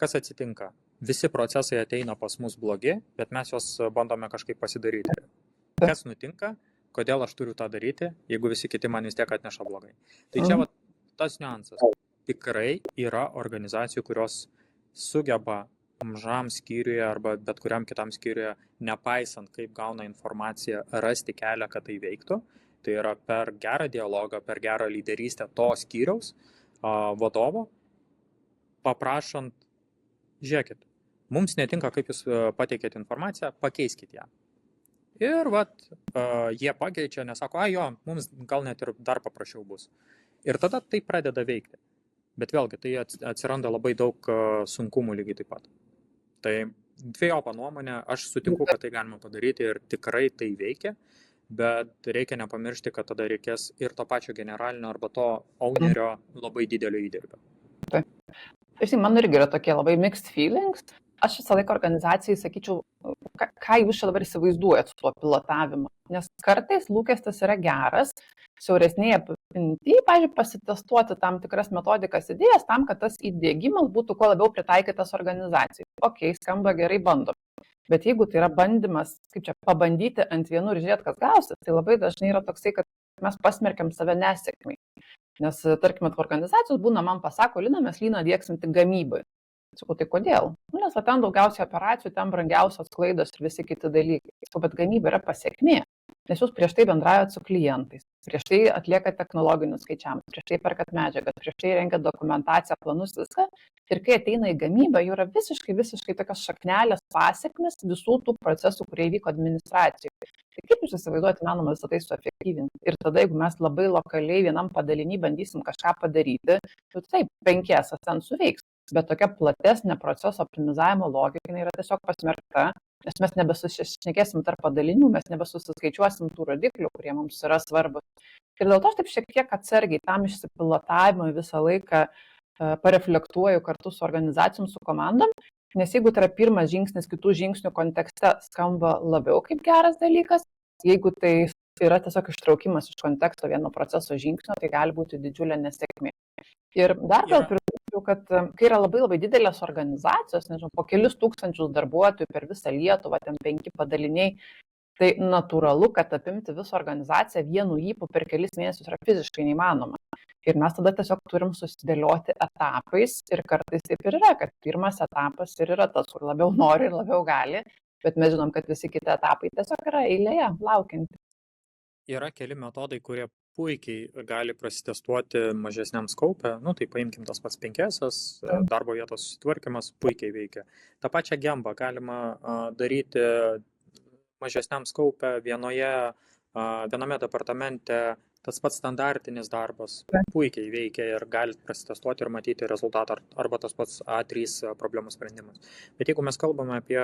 Kas atsitinka? Visi procesai ateina pas mus blogi, bet mes juos bandome kažkaip pasidaryti. Kas nutinka? Kodėl aš turiu tą daryti, jeigu visi kiti man vis tiek atneša blogai? Tai čia tas niuansas. Tikrai yra organizacijų, kurios sugeba mažam skyriuje arba bet kuriam kitam skyriuje, nepaisant kaip gauna informaciją, rasti kelią, kad tai veiktų. Tai yra per gerą dialogą, per gerą lyderystę to skyriaus vadovo, paprašant, žiūrėkit, mums netinka, kaip jūs pateikėt informaciją, pakeiskit ją. Ir jie pakeičia, nesako, jo, mums gal net ir dar paprasčiau bus. Ir tada tai pradeda veikti. Bet vėlgi, tai atsiranda labai daug sunkumų lygiai taip pat. Tai dvejopą nuomonę, aš sutinku, kad tai galima padaryti ir tikrai tai veikia, bet reikia nepamiršti, kad tada reikės ir to pačio generalinio arba to ownerio labai didelio įdirbio. Taip. Man irgi yra tokie labai mixed feelings. Aš visą laiką organizacijai sakyčiau, ką jūs čia dabar įsivaizduojat su tuo pilotavimu. Nes kartais lūkestis yra geras, siauresnėje apimtyje, pavyzdžiui, pasitestuoti tam tikras metodikas idėjas, tam, kad tas įdiegimas būtų kuo labiau pritaikytas organizacijai. Ok, skamba gerai, bandom. Bet jeigu tai yra bandymas, kaip čia, pabandyti ant vienų ir žiūrėti, kas gausis, tai labai dažnai yra toksai, kad mes pasmerkiam save nesėkmei. Nes, tarkim, organizacijos būna, man pasako, Lina, mes lyną diegsim tik gamybai. Sakau, tai kodėl? Nes ten daugiausiai operacijų, ten brangiausios klaidos ir visi kiti dalykai. Bet gamyba yra pasiekmė, nes jūs prieš tai bendraujat su klientais, prieš tai atliekat technologinius skaičiavimus, prieš tai perkat medžiagas, prieš tai rengiat dokumentaciją, planus, viską. Ir kai ateina į gamybą, jau yra visiškai tokios šaknelės pasiekmes visų tų procesų, kurie įvyko administracijoje. Tai kaip jūs įsivaizduojate, manoma, visą tai suefektyvinti? Ir tada, jeigu mes labai lokaliai vienam padaliny bandysim kažką padaryti, tai taip, 5 ten suveiks. Bet tokia platesnė proceso optimizavimo logika yra tiesiog pasmerkta, nes mes nebesusišnekėsim tarp padalinių, mes nebesusiskaičiuosim tų rodiklių, kurie mums yra svarbus. Ir dėl to aš taip šiek tiek atsargiai tam išsipilotavimui visą laiką pareflektuoju kartu su organizacijom, su komandom, nes jeigu tai yra pirmas žingsnis, kitų žingsnių kontekste skamba labiau kaip geras dalykas, jeigu tai yra tiesiog ištraukimas iš konteksto vieno proceso žingsnio, tai gali būti didžiulė nesėkmė. Ir dar gal pridurčiau, kad kai yra labai didelės organizacijos, nežinau, po kelius tūkstančius darbuotojų per visą Lietuvą, ten 5 padaliniai, tai natūralu, kad apimti visą organizaciją vienu ypu per kelis mėnesius yra fiziškai neįmanoma. Ir mes tada tiesiog turim susidėlioti etapais ir kartais taip ir yra, kad pirmas etapas ir yra tas, kur labiau nori ir labiau gali, bet mes žinom, kad visi kiti etapai tiesiog yra eilėje, laukianti. Yra keli metodai, kurie puikiai gali prasitestuoti mažesniam skaupe. Tai paimkim tas pats 5S, darbo vietos susitvarkymas puikiai veikia. Ta pačia Gembą galima daryti mažesniam skaupe viename departamente. Tas pats standartinis darbas puikiai veikia ir galit prasitestuoti ir matyti rezultatą arba tas pats A3 problemų sprendimas. Bet jeigu mes kalbame apie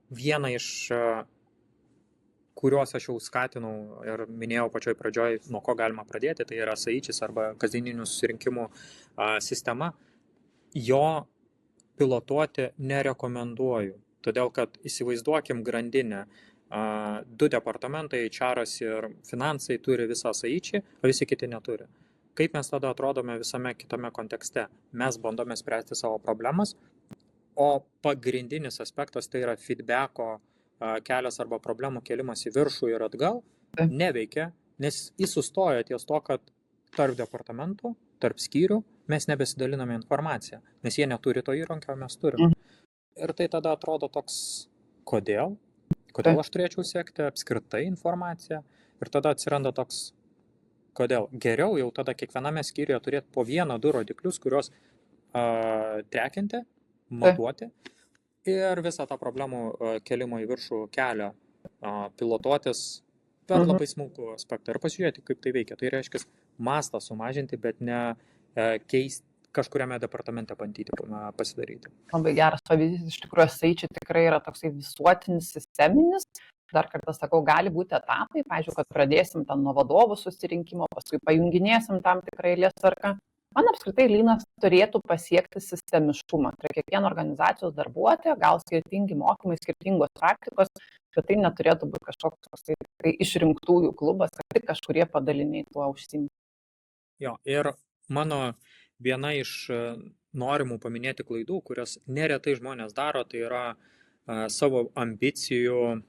vieną iš kuriuos aš jau skatinau ir minėjau pačioj pradžioj, nuo ko galima pradėti, tai yra ASAIČ arba kasdieninių susirinkimų sistema. Jo pilotuoti nerekomenduoju, todėl kad įsivaizduokim grandinę. 2 departamentai, HR ir finansai turi visą ASAIČ, o visi kiti neturi. Kaip mes tada atrodome visame kitame kontekste? Mes bandome spręsti savo problemas, o pagrindinis aspektas tai yra feedbacko kelias arba problemų kėlimas į viršų ir atgal neveikia, Nes jis sustoja ties to, kad tarp departamentų, tarp skyrių mes nebesidaliname informaciją, nes jie neturi to įrankio, o mes turim. Ir tai tada atrodo toks, kodėl aš turėčiau sekti apskritai informaciją. Ir tada atsiranda toks, kodėl geriau jau tada kiekviename skyriuje turėti po 1-2 rodiklius, kuriuos trekinti, matuoti ir visą tą problemų kelimo į viršų kelią pilotuotis per labai smulkų aspektą ir pasižiūrėti, kaip tai veikia. Tai reiškia mastą sumažinti, bet ne keisti kažkuriame departamente bandyti pasidaryti. Labai geras pavyzdys, iš tikrųjų, SAICHI tikrai yra toksai visuotinis, sisteminis. Dar kartą sakau, gali būti etapai, pavyzdžiui, kad pradėsim ten nuo vadovų susirinkimo, paskui pajunginėsim tam tikrą eilės tvarką. Man apskritai lynas turėtų pasiekti sistemiškumą. Tai kiekvieno organizacijos darbuotojo, gal skirtingi mokymai, skirtingos praktikos, bet tai neturėtų būti kažkoks tai išrinktųjų klubas, kad tik kažkurie padaliniai tuo užsiimti. Jo, ir mano viena iš norimų paminėti klaidų, kurias neretai žmonės daro, tai yra savo ambicijų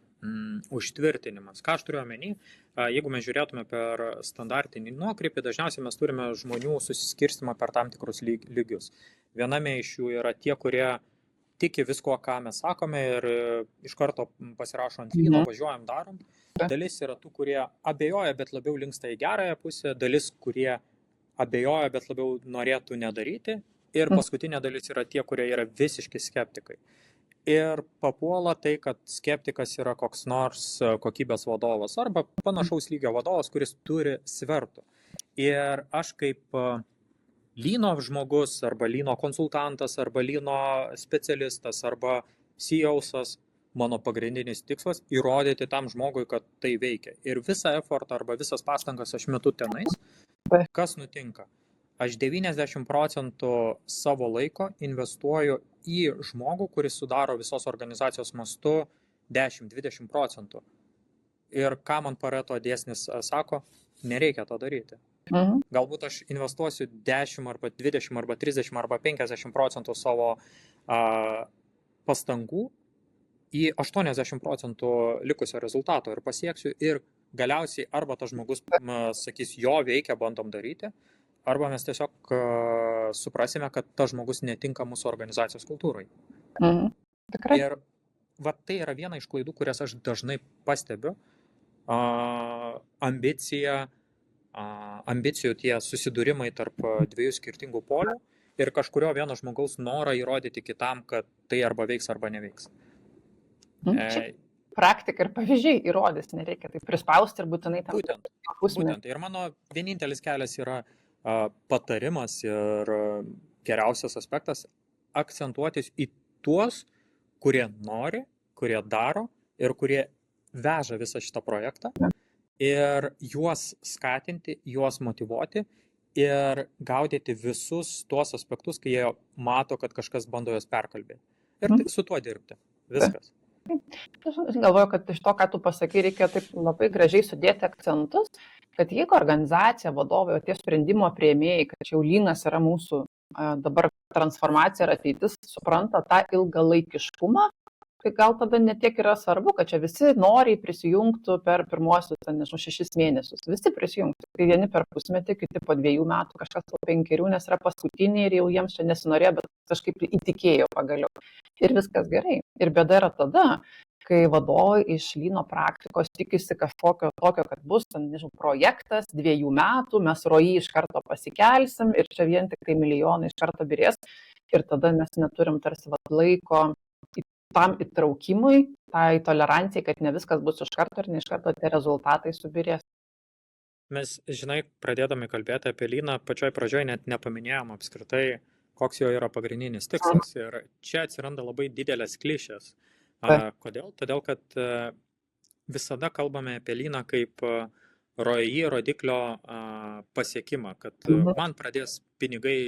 užtvirtinimas. Ką aš turiu omeny? Jeigu mes žiūrėtume per standartinį nuokrypį, dažniausiai mes turime žmonių susiskirstimą per tam tikrus lygius. Viename iš jų yra tie, kurie tiki visko, ką mes sakome ir iš karto pasirašo ant lyno, važiuojam, darom. Dalis yra tų, kurie abejoja, bet labiau linksta į gerąją pusę, dalis, kurie abejoja, bet labiau norėtų nedaryti. Ir paskutinė dalis yra tie, kurie yra visiški skeptikai. Ir papuola tai, kad skeptikas yra koks nors kokybės vadovas arba panašaus lygio vadovas, kuris turi svertų. Ir aš kaip lyno žmogus arba lyno konsultantas arba lyno specialistas arba CEO'sas, mano pagrindinis tikslas įrodyti tam žmogui, kad tai veikia. Ir visą efortą arba visas pastangas aš metu tenais. Kas nutinka? Aš 90% savo laiko investuoju į žmogų, kuris sudaro visos organizacijos mastu 10-20%. Ir ką man Pareto dėsnis sako, nereikia to daryti. Galbūt aš investuosiu 10 arba 20 arba 30 arba 50% savo pastangų į 80% likusio rezultato ir pasieksiu ir galiausiai arba tas žmogus sakys, jo veikia, bandom daryti, arba mes tiesiog suprasime, kad tas žmogus netinka mūsų organizacijos kultūrai. Tikrai. Ir va, tai yra viena iš klaidų, kurias aš dažnai pastebiu. Ambicijų tie susidūrimai tarp dviejų skirtingų polių ir kažkurio vieno žmogaus norą įrodyti kitam, kad tai arba veiks, arba neveiks. Praktika ir pavyzdžiai įrodys, nereikia tai prispausti ir būtinai tam. Būtent. Ir mano vienintelis kelias yra patarimas ir geriausias aspektas akcentuotis į tuos, kurie nori, kurie daro ir kurie veža visą šitą projektą ir juos skatinti, juos motyvuoti ir gaudyti visus tuos aspektus, kai jie mato, kad kažkas bando juos perkalbėti. Ir su tuo dirbti. Viskas. Aš galvoju, kad iš to, ką tu pasakai, reikia taip labai gražiai sudėti akcentus, kad jeigu organizacija, vadovai, tie sprendimo priėmėjai, kad jau lynas yra mūsų dabar transformacija ir ateitis, supranta tą ilgalaikiškumą, tai gal tada netiek yra svarbu, kad čia visi noriai prisijungtų per pirmuosius, 6 mėnesius. Visi prisijungtų. Tai vieni per pusmetį, kiti po 2 metų, kažkas po 5, nes yra paskutiniai ir jau jiems čia nesinorėjo, bet kažkaip įtikėjo pagaliau. Ir viskas gerai. Ir bėda yra tada, kai vadovai iš lyno praktikos tikisi kažkokio tokio, kad bus, projektas 2 metų, mes rojį iš karto pasikelsim ir čia vien tik tai milijonai iš karto birės. Ir tada mes neturim tarsi laiko tam įtraukimui, tai tolerancijai, kad ne viskas bus iš karto ir ne iš karto tie rezultatai subirės. Mes, žinai, pradėdami kalbėti apie lyną, pačioj pradžioj net nepaminėjom apskritai, koks jo yra pagrindinis tikslas. Ir čia atsiranda labai didelės klišės. Kodėl? Todėl, kad visada kalbame apie lyną kaip ROI rodiklio pasiekimą, kad man pradės pinigai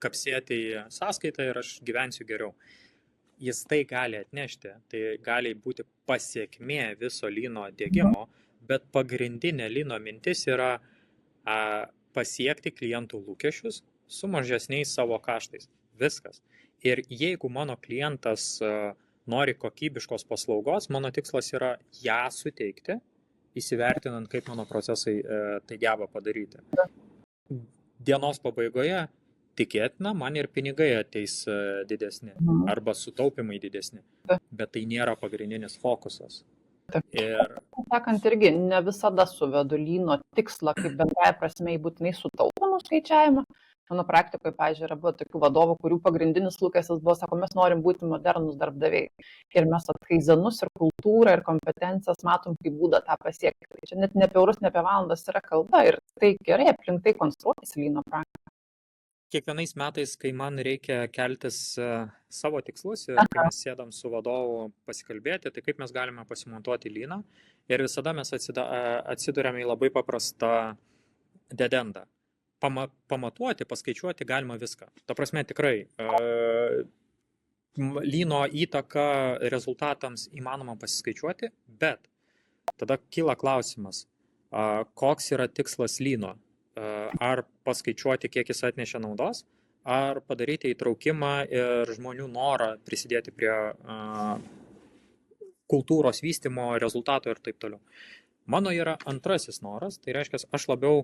kapsėti į sąskaitą ir aš gyvensiu geriau. Jis tai gali atnešti, tai gali būti pasiekmė viso lyno diegimo, bet pagrindinė lyno mintis yra pasiekti klientų lūkesčius su mažesniais savo kaštais. Viskas. Ir jeigu mano klientas nori kokybiškos paslaugos, mano tikslas yra ją suteikti įsivertinant, kaip mano procesai tai geba padaryti. Dienos pabaigoje tikėtina, man ir pinigai ateis didesni arba sutaupimai didesni, bet tai nėra pagrindinis fokusas. Ir Sakant, irgi ne visada suvedu lyno tikslą, kaip bendrąja prasme į būtinai sutaupimų skaičiavimą. Mano praktikoje, pavyzdžiui, yra buvo tokių vadovų, kurių pagrindinis lūkestis buvo, sako, mes norim būti modernus darbdaviai. Ir mes kaizenus ir kultūrą ir kompetencijas matom kaip būdą tą pasiekti. Tai čia net ne apie eurus, ne apie valandas yra kalba ir tai gerai aplink tai konstruojasi lyno praktika. Kiekvienais metais, kai man reikia keltis savo tikslus ir kai mes sėdam su vadovu pasikalbėti, tai kaip mes galime pasimontuoti lyną. Ir visada mes atsiduriame į labai paprastą dedendą. Pamatuoti, paskaičiuoti galima viską. Ta prasme, tikrai lyno įtaka rezultatams įmanoma pasiskaičiuoti, bet tada kyla klausimas, koks yra tikslas lyno. Ar paskaičiuoti, kiek jis atnešė naudos, ar padaryti įtraukimą ir žmonių norą prisidėti prie kultūros vystymo, rezultato ir taip toliau. Mano yra antrasis noras, tai reiškia, aš labiau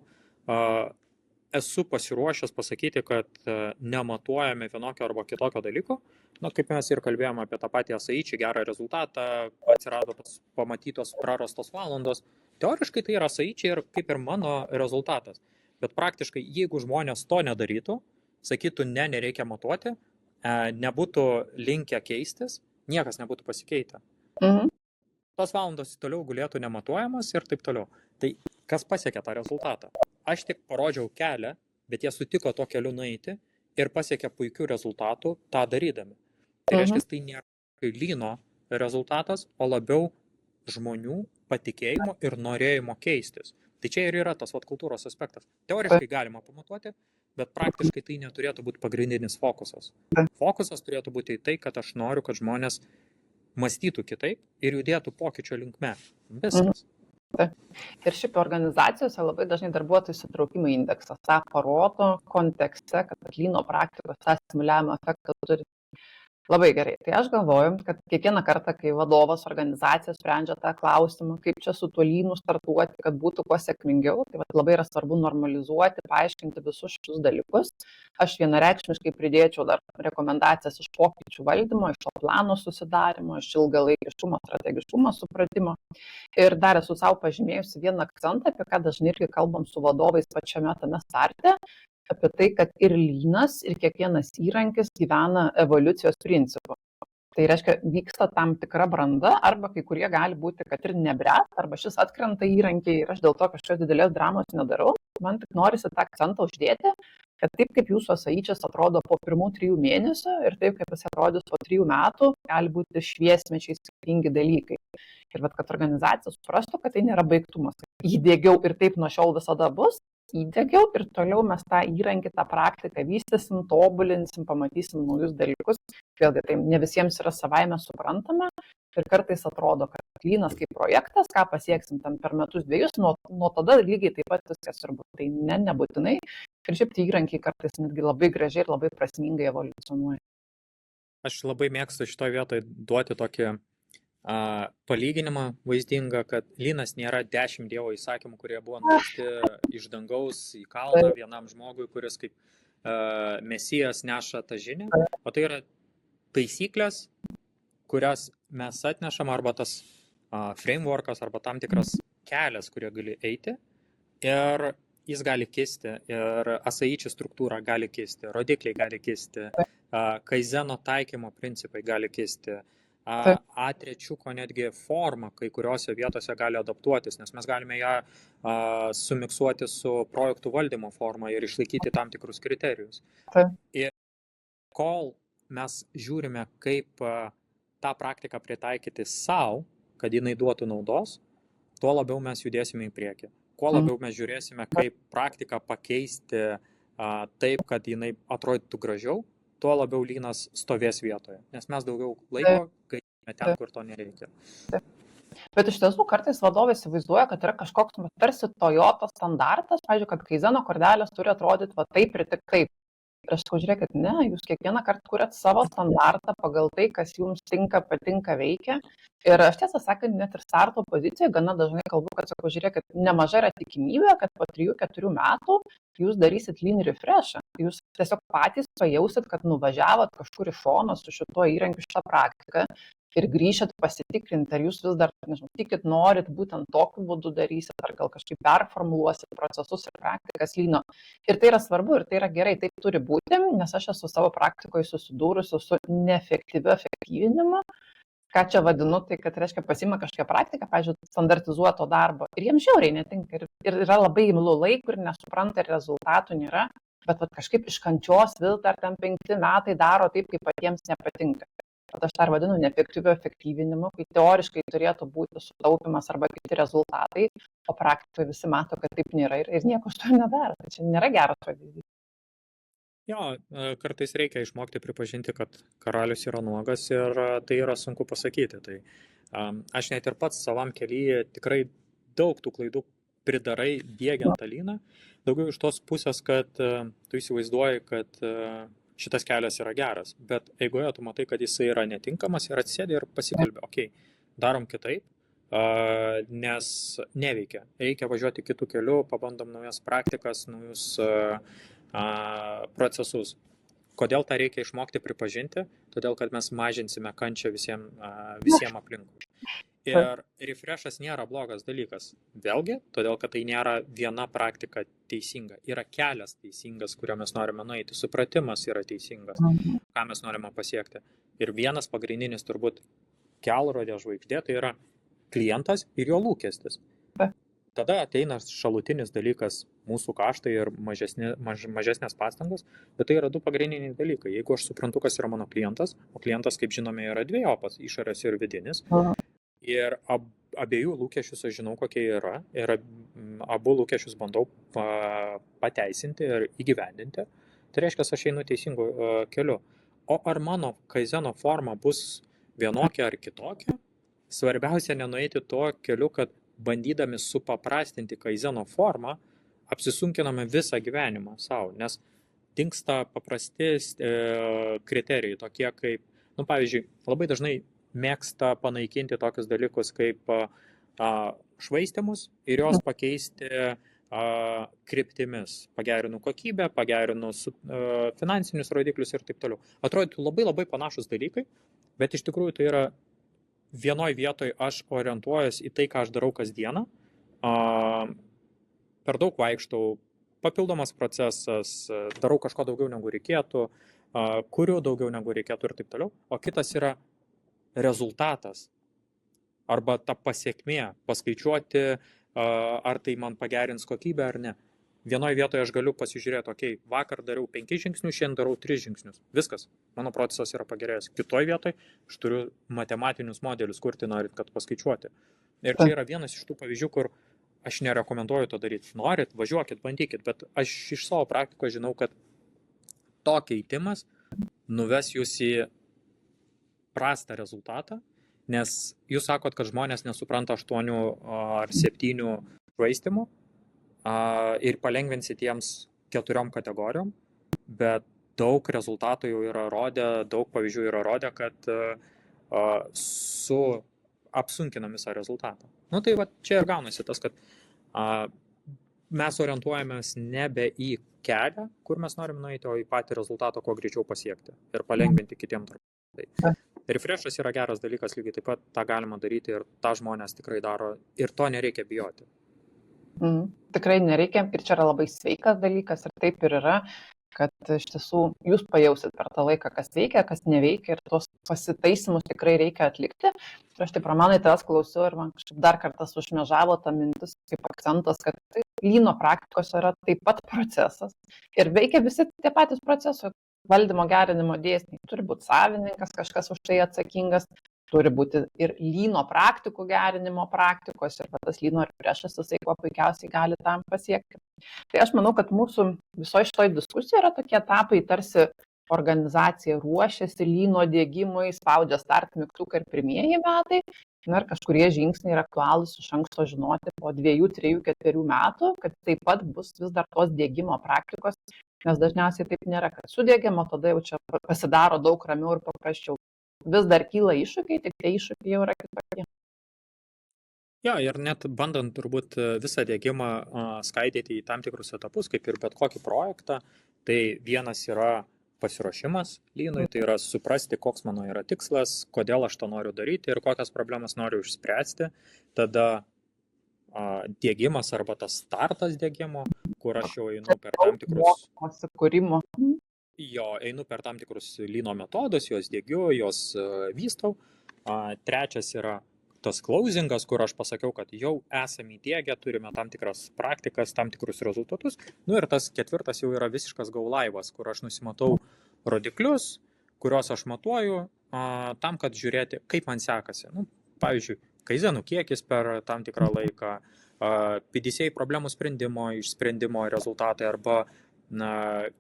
esu pasiruošęs pasakyti, kad nematuojame vienokio arba kitokio dalyko. Na, kaip mes ir kalbėjome apie tą patį SAIčį, gerą rezultatą, atsirado pamatytos prarastos valandos. Teoriškai tai yra SAIčiai ir kaip ir mano rezultatas. Bet praktiškai, jeigu žmonės to nedarytų, sakytų, nereikia matuoti, nebūtų linkę keistis, niekas nebūtų pasikeitę. Tos valandos toliau gulėtų nematuojamas ir taip toliau. Tai kas pasiekė tą rezultatą? Aš tik parodžiau kelią, bet jie sutiko to keliu nueiti ir pasiekė puikių rezultatų tą darydami. Tai reiškia, tai nėra lyno rezultatas, o labiau žmonių patikėjimo ir norėjimo keistis. Tai čia ir yra tas kultūros aspektas. Teoriškai galima pamatuoti, bet praktiškai tai neturėtų būti pagrindinis fokusas. Fokusas turėtų būti į tai, kad aš noriu, kad žmonės mąstytų kitaip ir judėtų pokyčio linkme. Viskas. Ir šiaip organizacijose labai dažnai darbuotojų įsitraukimo indeksas tą parodo kontekste, kad lyno praktikos tą stimuliavimo efektą turi. Labai gerai. Tai aš galvoju, kad kiekvieną kartą, kai vadovas organizacija sprendžia tą klausimą, kaip čia su tuo lynu startuoti, kad būtų kuo sėkmingiau, tai labai yra svarbu normalizuoti, paaiškinti visus šitus dalykus. Aš vienareikšmiškai pridėčiau dar rekomendacijas iš pokyčių valdymo, iš to plano susidarimo, iš ilgalaikiškumo, strategiškumo supratimo. Ir dar esu savo pažymėjusi vieną akcentą, apie ką dažnai irgi kalbam su vadovais pačiame tame starte, apie tai, kad ir lynas, ir kiekvienas įrankis gyvena evoliucijos principu. Tai reiškia, vyksta tam tikra branda, arba kai kurie gali būti, kad ir nebręs, arba šis atkrenta įrankiai ir aš dėl to kažkokios didelės dramos nedarau. Man tik norisi tą akcentą uždėti, kad taip kaip jūsų SAIčis atrodo po pirmų 3 mėnesių ir taip kaip jis atrodys po 3 metų, gali būti šviesmečiai skirtingi dalykai. Ir kad organizacija suprastų, kad tai nėra baigtumas. Įdiegiau ir taip nuo šiol visada bus. Įdiegiau ir toliau mes tą įrankį, tą praktiką vystysim, tobulinsim, pamatysim naujus dalykus. Vėlgi, tai ne visiems yra savaime suprantama ir kartais atrodo, kad lynas kaip projektas, ką pasieksim tam per metus 2, nuo tada lygiai taip pat viskas ir bus. Tai nebūtinai. Ir šiaip tie įrankiai kartais netgi labai gražiai ir labai prasmingai evoliucionuoja. Aš labai mėgstu šitoje vietoje duoti tokį palyginimą vaizdingą, kad lynas nėra 10 Dievo įsakymų, kurie buvo nuleisti iš dangaus į kalną vienam žmogui, kuris kaip mesijas neša tą žinią, o tai yra taisyklės, kurias mes atnešam, arba tas frameworkas, arba tam tikras kelias, kurie gali eiti ir jis gali kisti, ir SAIčių struktūra gali kisti, rodikliai gali kisti, kaizeno taikymo principai gali kisti, A3 netgi forma kai kuriuose vietose gali adaptuotis, nes mes galime ją sumiksuoti su projektų valdymo forma ir išlaikyti tam tikrus kriterijus. Ir kol mes žiūrime, kaip tą praktiką pritaikyti savo, kad jinai duotų naudos, tuo labiau mes judėsime į priekį. Kuo labiau mes žiūrėsime, kaip praktiką pakeisti taip, kad jinai atrodytų gražiau, tuo labiau lynas stovės vietoje, nes mes daugiau laiko gaišime ten, kur to nereikia. Bet iš tiesų kartais vadovai įsivaizduoja, kad yra kažkoks tarsi Toyota standartas, pavyzdžiui, kad kaizeno kordelės turi atrodyti va taip ir tik taip. Ir aš sakau, žiūrėkit, ne, jūs kiekvieną kartą kuriat savo standartą pagal tai, kas jums tinka, patinka, veikia. Ir aš tiesą sakant, net ir starto pozicijoje gana dažnai kalbu, kad sakau, žiūrėkit, nemaža yra tikimybė, kad po 3-4 metų jūs darysit lean refreshą. Jūs tiesiog patys pajausit, kad nuvažiavot kažkur į šoną su šituo įrankiu, šitą praktiką ir grįžat pasitikrinti, ar jūs vis dar, nežinau, tikit, norit būtent tokiu būdu darysit, ar gal kažkaip performuluosit procesus ir praktikas lyno. Ir tai yra svarbu, ir tai yra gerai, taip turi būti, nes aš esu savo praktikoje susidūrusi su neefektyviu efektyvinimu. Ką čia vadinu, tai kad reiškia pasima kažkokią praktiką, pavyzdžiui, standartizuoto darbo ir jiems žiauriai netinka ir yra labai imlu laikų ir nesupranta ir rezultatų nėra, bet kažkaip iš kančios vis dar ten 5 metai daro taip, kaip patiems nepatinka. Tad aš dar vadinu neefektyviu efektyvinimu, kai teoriškai turėtų būti sutaupimas arba kiti rezultatai, o praktikoje visi mato, kad taip nėra ir nieko iš to nedaro. Tai čia nėra geras pavyzdys. Jo, kartais reikia išmokti pripažinti, kad karalius yra nuogas ir tai yra sunku pasakyti. Tai aš net ir pats savam kelyje tikrai daug tų klaidų pridarai diegiant tą lyną. Daugiau iš tos pusės, kad tu įsivaizduoji, kad šitas kelias yra geras, bet eigoje tu matai, kad jisai yra netinkamas ir atsėdi ir pasikalbė, okei, darom kitaip, nes neveikia. Reikia važiuoti kitų kelių, pabandom naujas praktikas, naujus procesus. Kodėl tą reikia išmokti pripažinti? Todėl, kad mes mažinsime kančią visiems aplinkui. Ir refreshas nėra blogas dalykas. Vėlgi, todėl, kad tai nėra viena praktika teisinga. Yra kelias teisingas, kurio mes norime nueiti. Supratimas yra teisingas, ką mes norime pasiekti. Ir vienas pagrindinis turbūt kelrodė žvaigždė tai yra klientas ir jo lūkestis. Tada ateina šalutinis dalykas mūsų kaštai ir mažesnės pastangos, bet tai yra 2 pagrindiniai dalykai. Jeigu aš suprantu, kas yra mano klientas, o klientas, kaip žinome, yra dvejopas, išorės ir vidinis, ir abiejų lūkesčius aš žinau, kokie yra, ir abu lūkesčius bandau pateisinti ir įgyvendinti, tai reiškia, aš einu teisingu keliu. O ar mano kaizeno forma bus vienokia ar kitokia? Svarbiausia nenueiti tuo keliu, kad bandydami supaprastinti kaizeno formą, apsisunkiname visą gyvenimą savo, nes dingsta paprasti kriterijai, tokie kaip, pavyzdžiui, labai dažnai mėgsta panaikinti tokius dalykus kaip švaistymus ir jos pakeisti kryptimis. Pagerinu kokybę, pagerinu finansinius rodiklius ir taip toliau. Atrodytų labai panašus dalykai, bet iš tikrųjų tai yra vienoj vietoj aš orientuojuosi į tai, ką aš darau kasdieną, per daug vaikštau, papildomas procesas, darau kažko daugiau negu reikėtų, kuriu daugiau negu reikėtų ir taip toliau, o kitas yra rezultatas arba ta pasiekmė, paskaičiuoti, ar tai man pagerins kokybę ar ne. Vienoje vietoje aš galiu pasižiūrėti, okei, vakar dariau 5 žingsnius, šiandien darau 3 žingsnius. Viskas, mano procesas yra pagerėjęs. Kitoje vietoje aš turiu matematinius modelius, kur tai norit, kad paskaičiuoti. Ir čia yra vienas iš tų pavyzdžių, kur aš nerekomenduoju to daryti. Norit, važiuokit, bandykit, bet aš iš savo praktikos žinau, kad to keitimas nuves jūs į prastą rezultatą, nes jūs sakot, kad žmonės nesupranta 8 ar 7 švaistymų, ir palengvinsit jiems 4 kategorijom, bet daug rezultatų jau yra rodę, daug pavyzdžių yra rodę, kad apsunkinam visą rezultatą. Tai va, čia ir gaunasi tas, kad mes orientuojamės nebe į kelią, kur mes norim nueiti, o į patį rezultatą, kuo greičiau pasiekti ir palengvinti kitiems darbuotojams. Refreshas yra geras dalykas, lygiai taip pat tą galima daryti ir tą žmonės tikrai daro ir to nereikia bijoti. Tikrai nereikia ir čia yra labai sveikas dalykas ir taip ir yra, kad iš tiesų jūs pajausit per tą laiką, kas veikia, kas neveikia ir tos pasitaisimus tikrai reikia atlikti. Ir aš taip Romanai tavęs klausiu ir man kažkaip dar kartą sušmėžavo ta mintis kaip akcentas, kad lyno praktikos yra taip pat procesas ir veikia visi tie patys procesai. Valdymo gerinimo dėsniai. Turi būti savininkas, kažkas už tai atsakingas, turi būti ir lyno praktikų gerinimo praktikos ir tas lyno refreshas, jisai kuo puikiausiai gali tam pasiekti. Tai aš manau, kad mūsų visoje šitoj diskusijoje yra tokie etapai, tarsi organizacija ruošiasi lyno diegimui, spaudžia start mygtuką ir pirmieji metai, ir kažkurie žingsniai yra aktualūs iš anksto žinoti po 2, 3, 4 metų, kad taip pat bus vis dar tos diegimo praktikos Nes dažniausiai taip nėra, kad sudėgiam, o tada jau čia pasidaro daug ramiau ir paprasčiau. Vis dar kyla iššūkiai, tik tie iššūkiai jau yra kitokie. Jo, ir net bandant turbūt visą dėgymą skaidyti į tam tikrus etapus, kaip ir bet kokį projektą, tai vienas yra pasiruošimas lynui, tai yra suprasti, koks mano yra tikslas, kodėl aš to noriu daryti ir kokias problemas noriu išspręsti. Tada dėgymas arba tas startas dėgymo, kur aš jau einu per tam tikrus... Kūrimo. Einu per tam tikrus lyno metodus, juos dėgiu, juos vystau. Trečias yra tas closingas, kur aš pasakiau, kad jau esame įdėgę, turime tam tikras praktikas, tam tikrus rezultatus. Ir tas ketvirtas jau yra visiškas go live'as, kur aš nusimatau rodiklius, kuriuos aš matuoju tam, kad žiūrėti, kaip man sekasi. Pavyzdžiui, kaizenų kiekis per tam tikrą laiką, PDCA problemų išsprendimo rezultatai arba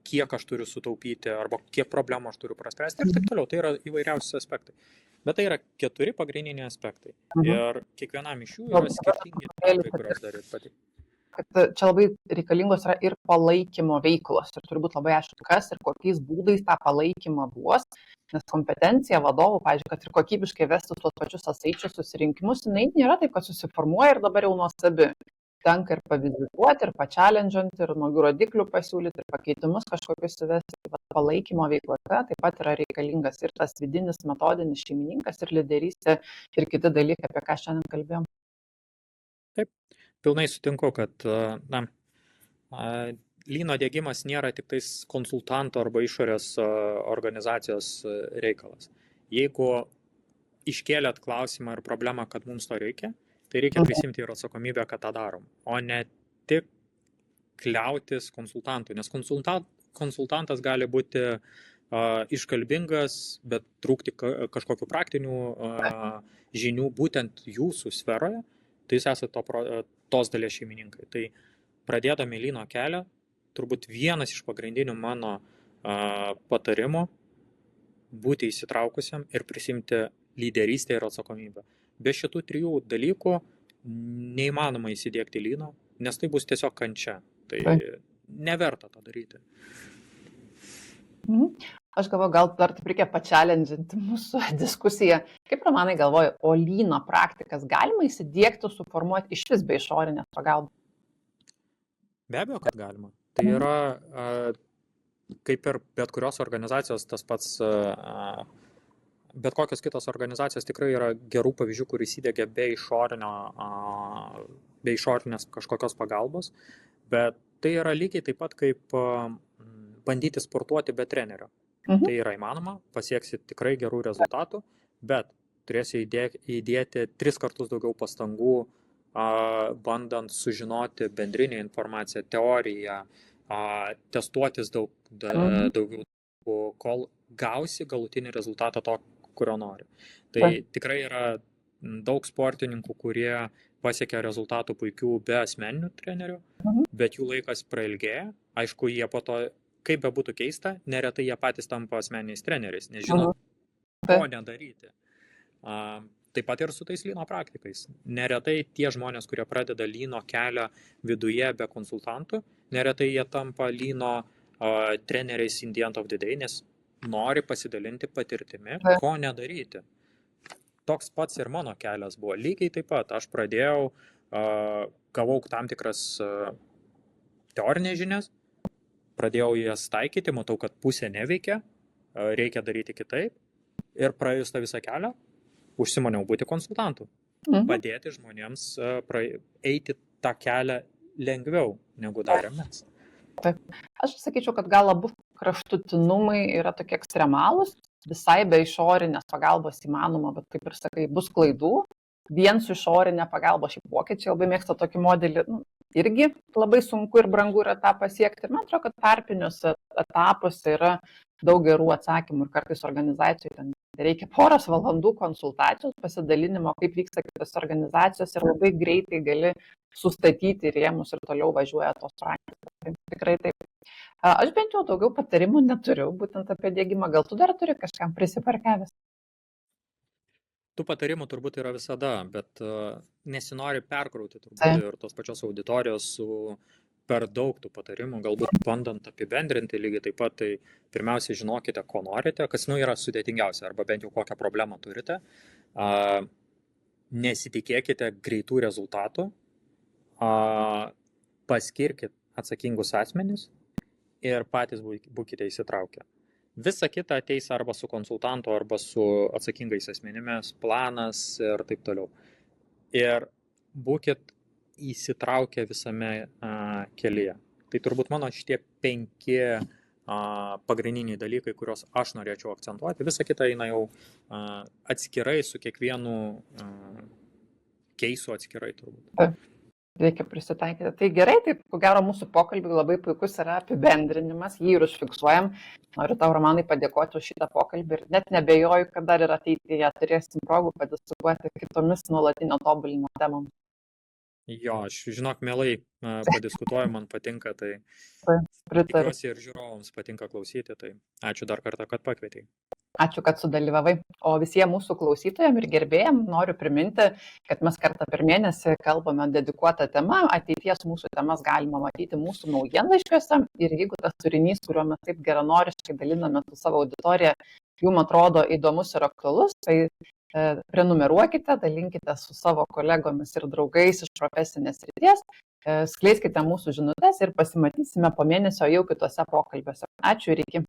kiek aš turiu sutaupyti arba kiek problemų aš turiu praspręsti ir taip toliau. Tai yra įvairiausi aspektai. Bet tai yra 4 pagrindiniai aspektai. Ir kiekvienam iš jų yra skirtingi etapai, kuriuos daryti pati. Kad čia labai reikalingos yra ir palaikymo veiklos. Ir turi būti labai aišku, kas ir kokiais būdais tą palaikymą duos. Nes kompetencija vadovų, pavyzdžiui, kad ir kokybiškai vesti tuos pačius sąsaičius susirinkimus, jinai nėra taip, kad susiformuoja ir dabar jau nuostabi. Tenka ir pavizituoti, ir pačialendžinti, ir naujų rodiklių pasiūlyti, ir pakeitimus kažkokius įvesti. Palaikymo veiklose taip pat yra reikalingas ir tas vidinis metodinis šeimininkas, ir lyderystė, ir kiti dalykai, apie ką šiandien kalbėjom. Taip, pilnai sutinku, kad lyno diegimas nėra tik tais konsultanto arba išorės organizacijos reikalas. Jeigu iškėlėt klausimą ir problemą, kad mums to reikia, tai reikia prisimti ir atsakomybę, kad tą darom, o ne tik kliautis konsultantų, nes konsultantas gali būti iškalbingas, bet trūkti kažkokių praktinių žinių būtent jūsų sferoje, tai jūs esate tos dalies šeimininkai. Tai pradėdami lyno kelią, turbūt vienas iš pagrindinių mano patarimų būti įsitraukusiam ir prisimti lyderystę ir atsakomybę. Be šitų 3 dalykų neįmanoma įsidiegti lyno, nes tai bus tiesiog kančia. Tai neverta to daryti. Aš galvoju, gal dar taip reikia pačialendžinti mūsų diskusiją. Kaip Romanai galvoju, o lyno praktikas galima įsidiegti, suformuoti iš vis be išorinės pagalbos? Be abejo, kad galima. Tai yra, kaip ir bet kurios organizacijos, tas pats, bet kokios kitos organizacijos tikrai yra gerų pavyzdžių, kur įsidiegia be išorinės kažkokios pagalbos, bet tai yra lygiai taip pat kaip bandyti sportuoti be trenerio. Tai yra įmanoma, pasieksi tikrai gerų rezultatų, bet turėsi įdėti 3 kartus daugiau pastangų, bandant sužinoti bendrinę informaciją, teoriją, testuotis daugiau, kol gausi galutinį rezultatą to, kurio nori. Tai tikrai yra daug sportininkų, kurie pasiekia rezultatų puikių be asmeninių trenerių, bet jų laikas prailgėja. Aišku, jie po to, kaip bebūtų keista, neretai jie patys tampa asmeniniais treneriais, nes žino, ko nedaryti. Taip pat ir su tais lyno praktikais. Neretai tie žmonės, kurie pradeda lyno kelią viduje be konsultantų, neretai jie tampa lyno treneriais in the end of the day, nes nori pasidalinti patirtimi, ko nedaryti. Toks pats ir mano kelias buvo. Lygiai taip pat aš pradėjau, gavau tam tikras teorinės žinias, pradėjau jas taikyti, matau, kad pusė neveikia, reikia daryti kitaip. Ir praėjus tą visą kelią, užsimaniau būti konsultantu. Padėti žmonėms eiti tą kelią lengviau, negu darėm mes. Taip. Aš sakyčiau, kad gal abu kraštutinumai yra tokie ekstremalūs, visai be išorinės pagalbos įmanoma, bet kaip ir sakai, bus klaidų. Vien su išorinė pagalba, šiaip vokiečiai labai mėgsta tokį modelį, irgi labai sunku ir brangu yra tą pasiekti. Ir man atrodo, kad tarpiniuose etapuose yra daug gerų atsakymų ir kartais organizacijų ten reikia poros valandų konsultacijos, pasidalinimo, kaip vyksta kitos organizacijos ir labai greitai gali sustatyti rėmus ir toliau važiuoja tos praktikos. Tai tikrai taip. Aš bent jau daugiau patarimų neturiu, būtent apie diegimą. Gal tu dar turi kažkam prisiparkavęs? Tų patarimų turbūt yra visada, bet nesinori perkrauti turbūt ir tos pačios auditorijos su per daug tų patarimų, galbūt bandant apibendrinti lygiai taip pat, tai pirmiausia žinokite, ko norite, kas yra sudėtingiausia, arba bent jau kokią problemą turite. Nesitikėkite greitų rezultatų, paskirkit atsakingus asmenis ir patys būkite įsitraukę. Visa kita ateis arba su konsultantu, arba su atsakingais asmenimis, planas ir taip toliau. Ir būkit įsitraukę visame kelyje. Tai turbūt mano šitie 5 pagrindiniai dalykai, kuriuos aš norėčiau akcentuoti. Visa kita eina jau atskirai su kiekvienu keisu atskirai turbūt. Reikia prisitaikyti. Tai gerai, taip, ko gero mūsų pokalbį labai puikus yra apibendrinimas, jį ir užfiksuojam. Noriu tau, Romanai, padėkoti už šitą pokalbį ir net nebejoju, kad dar ir ateityje turėsim progų padiskutuoti kitomis nuolatinio tobulinimo temomis. Jo, aš žinok, mielai padiskutuoju, man patinka, tai pritariu. Tikiuosi ir žiūrovams patinka klausyti, tai ačiū dar kartą, kad pakvietei. Ačiū, kad sudalyvavai. O visiems mūsų klausytojams ir gerbėjams noriu priminti, kad mes kartą per mėnesį kalbame dedikuotą temą. Ateities mūsų temas galima matyti mūsų naujienlaiškiuose. Ir jeigu tas turinys, kuriuo mes taip geranoriškai daliname su savo auditorija, jums atrodo įdomus ir aktualus, tai prenumeruokite, dalinkite su savo kolegomis ir draugais iš profesinės srities, skleiskite mūsų žinutes ir pasimatysime po mėnesio jau kitose pokalbiuose. Ačiū ir iki.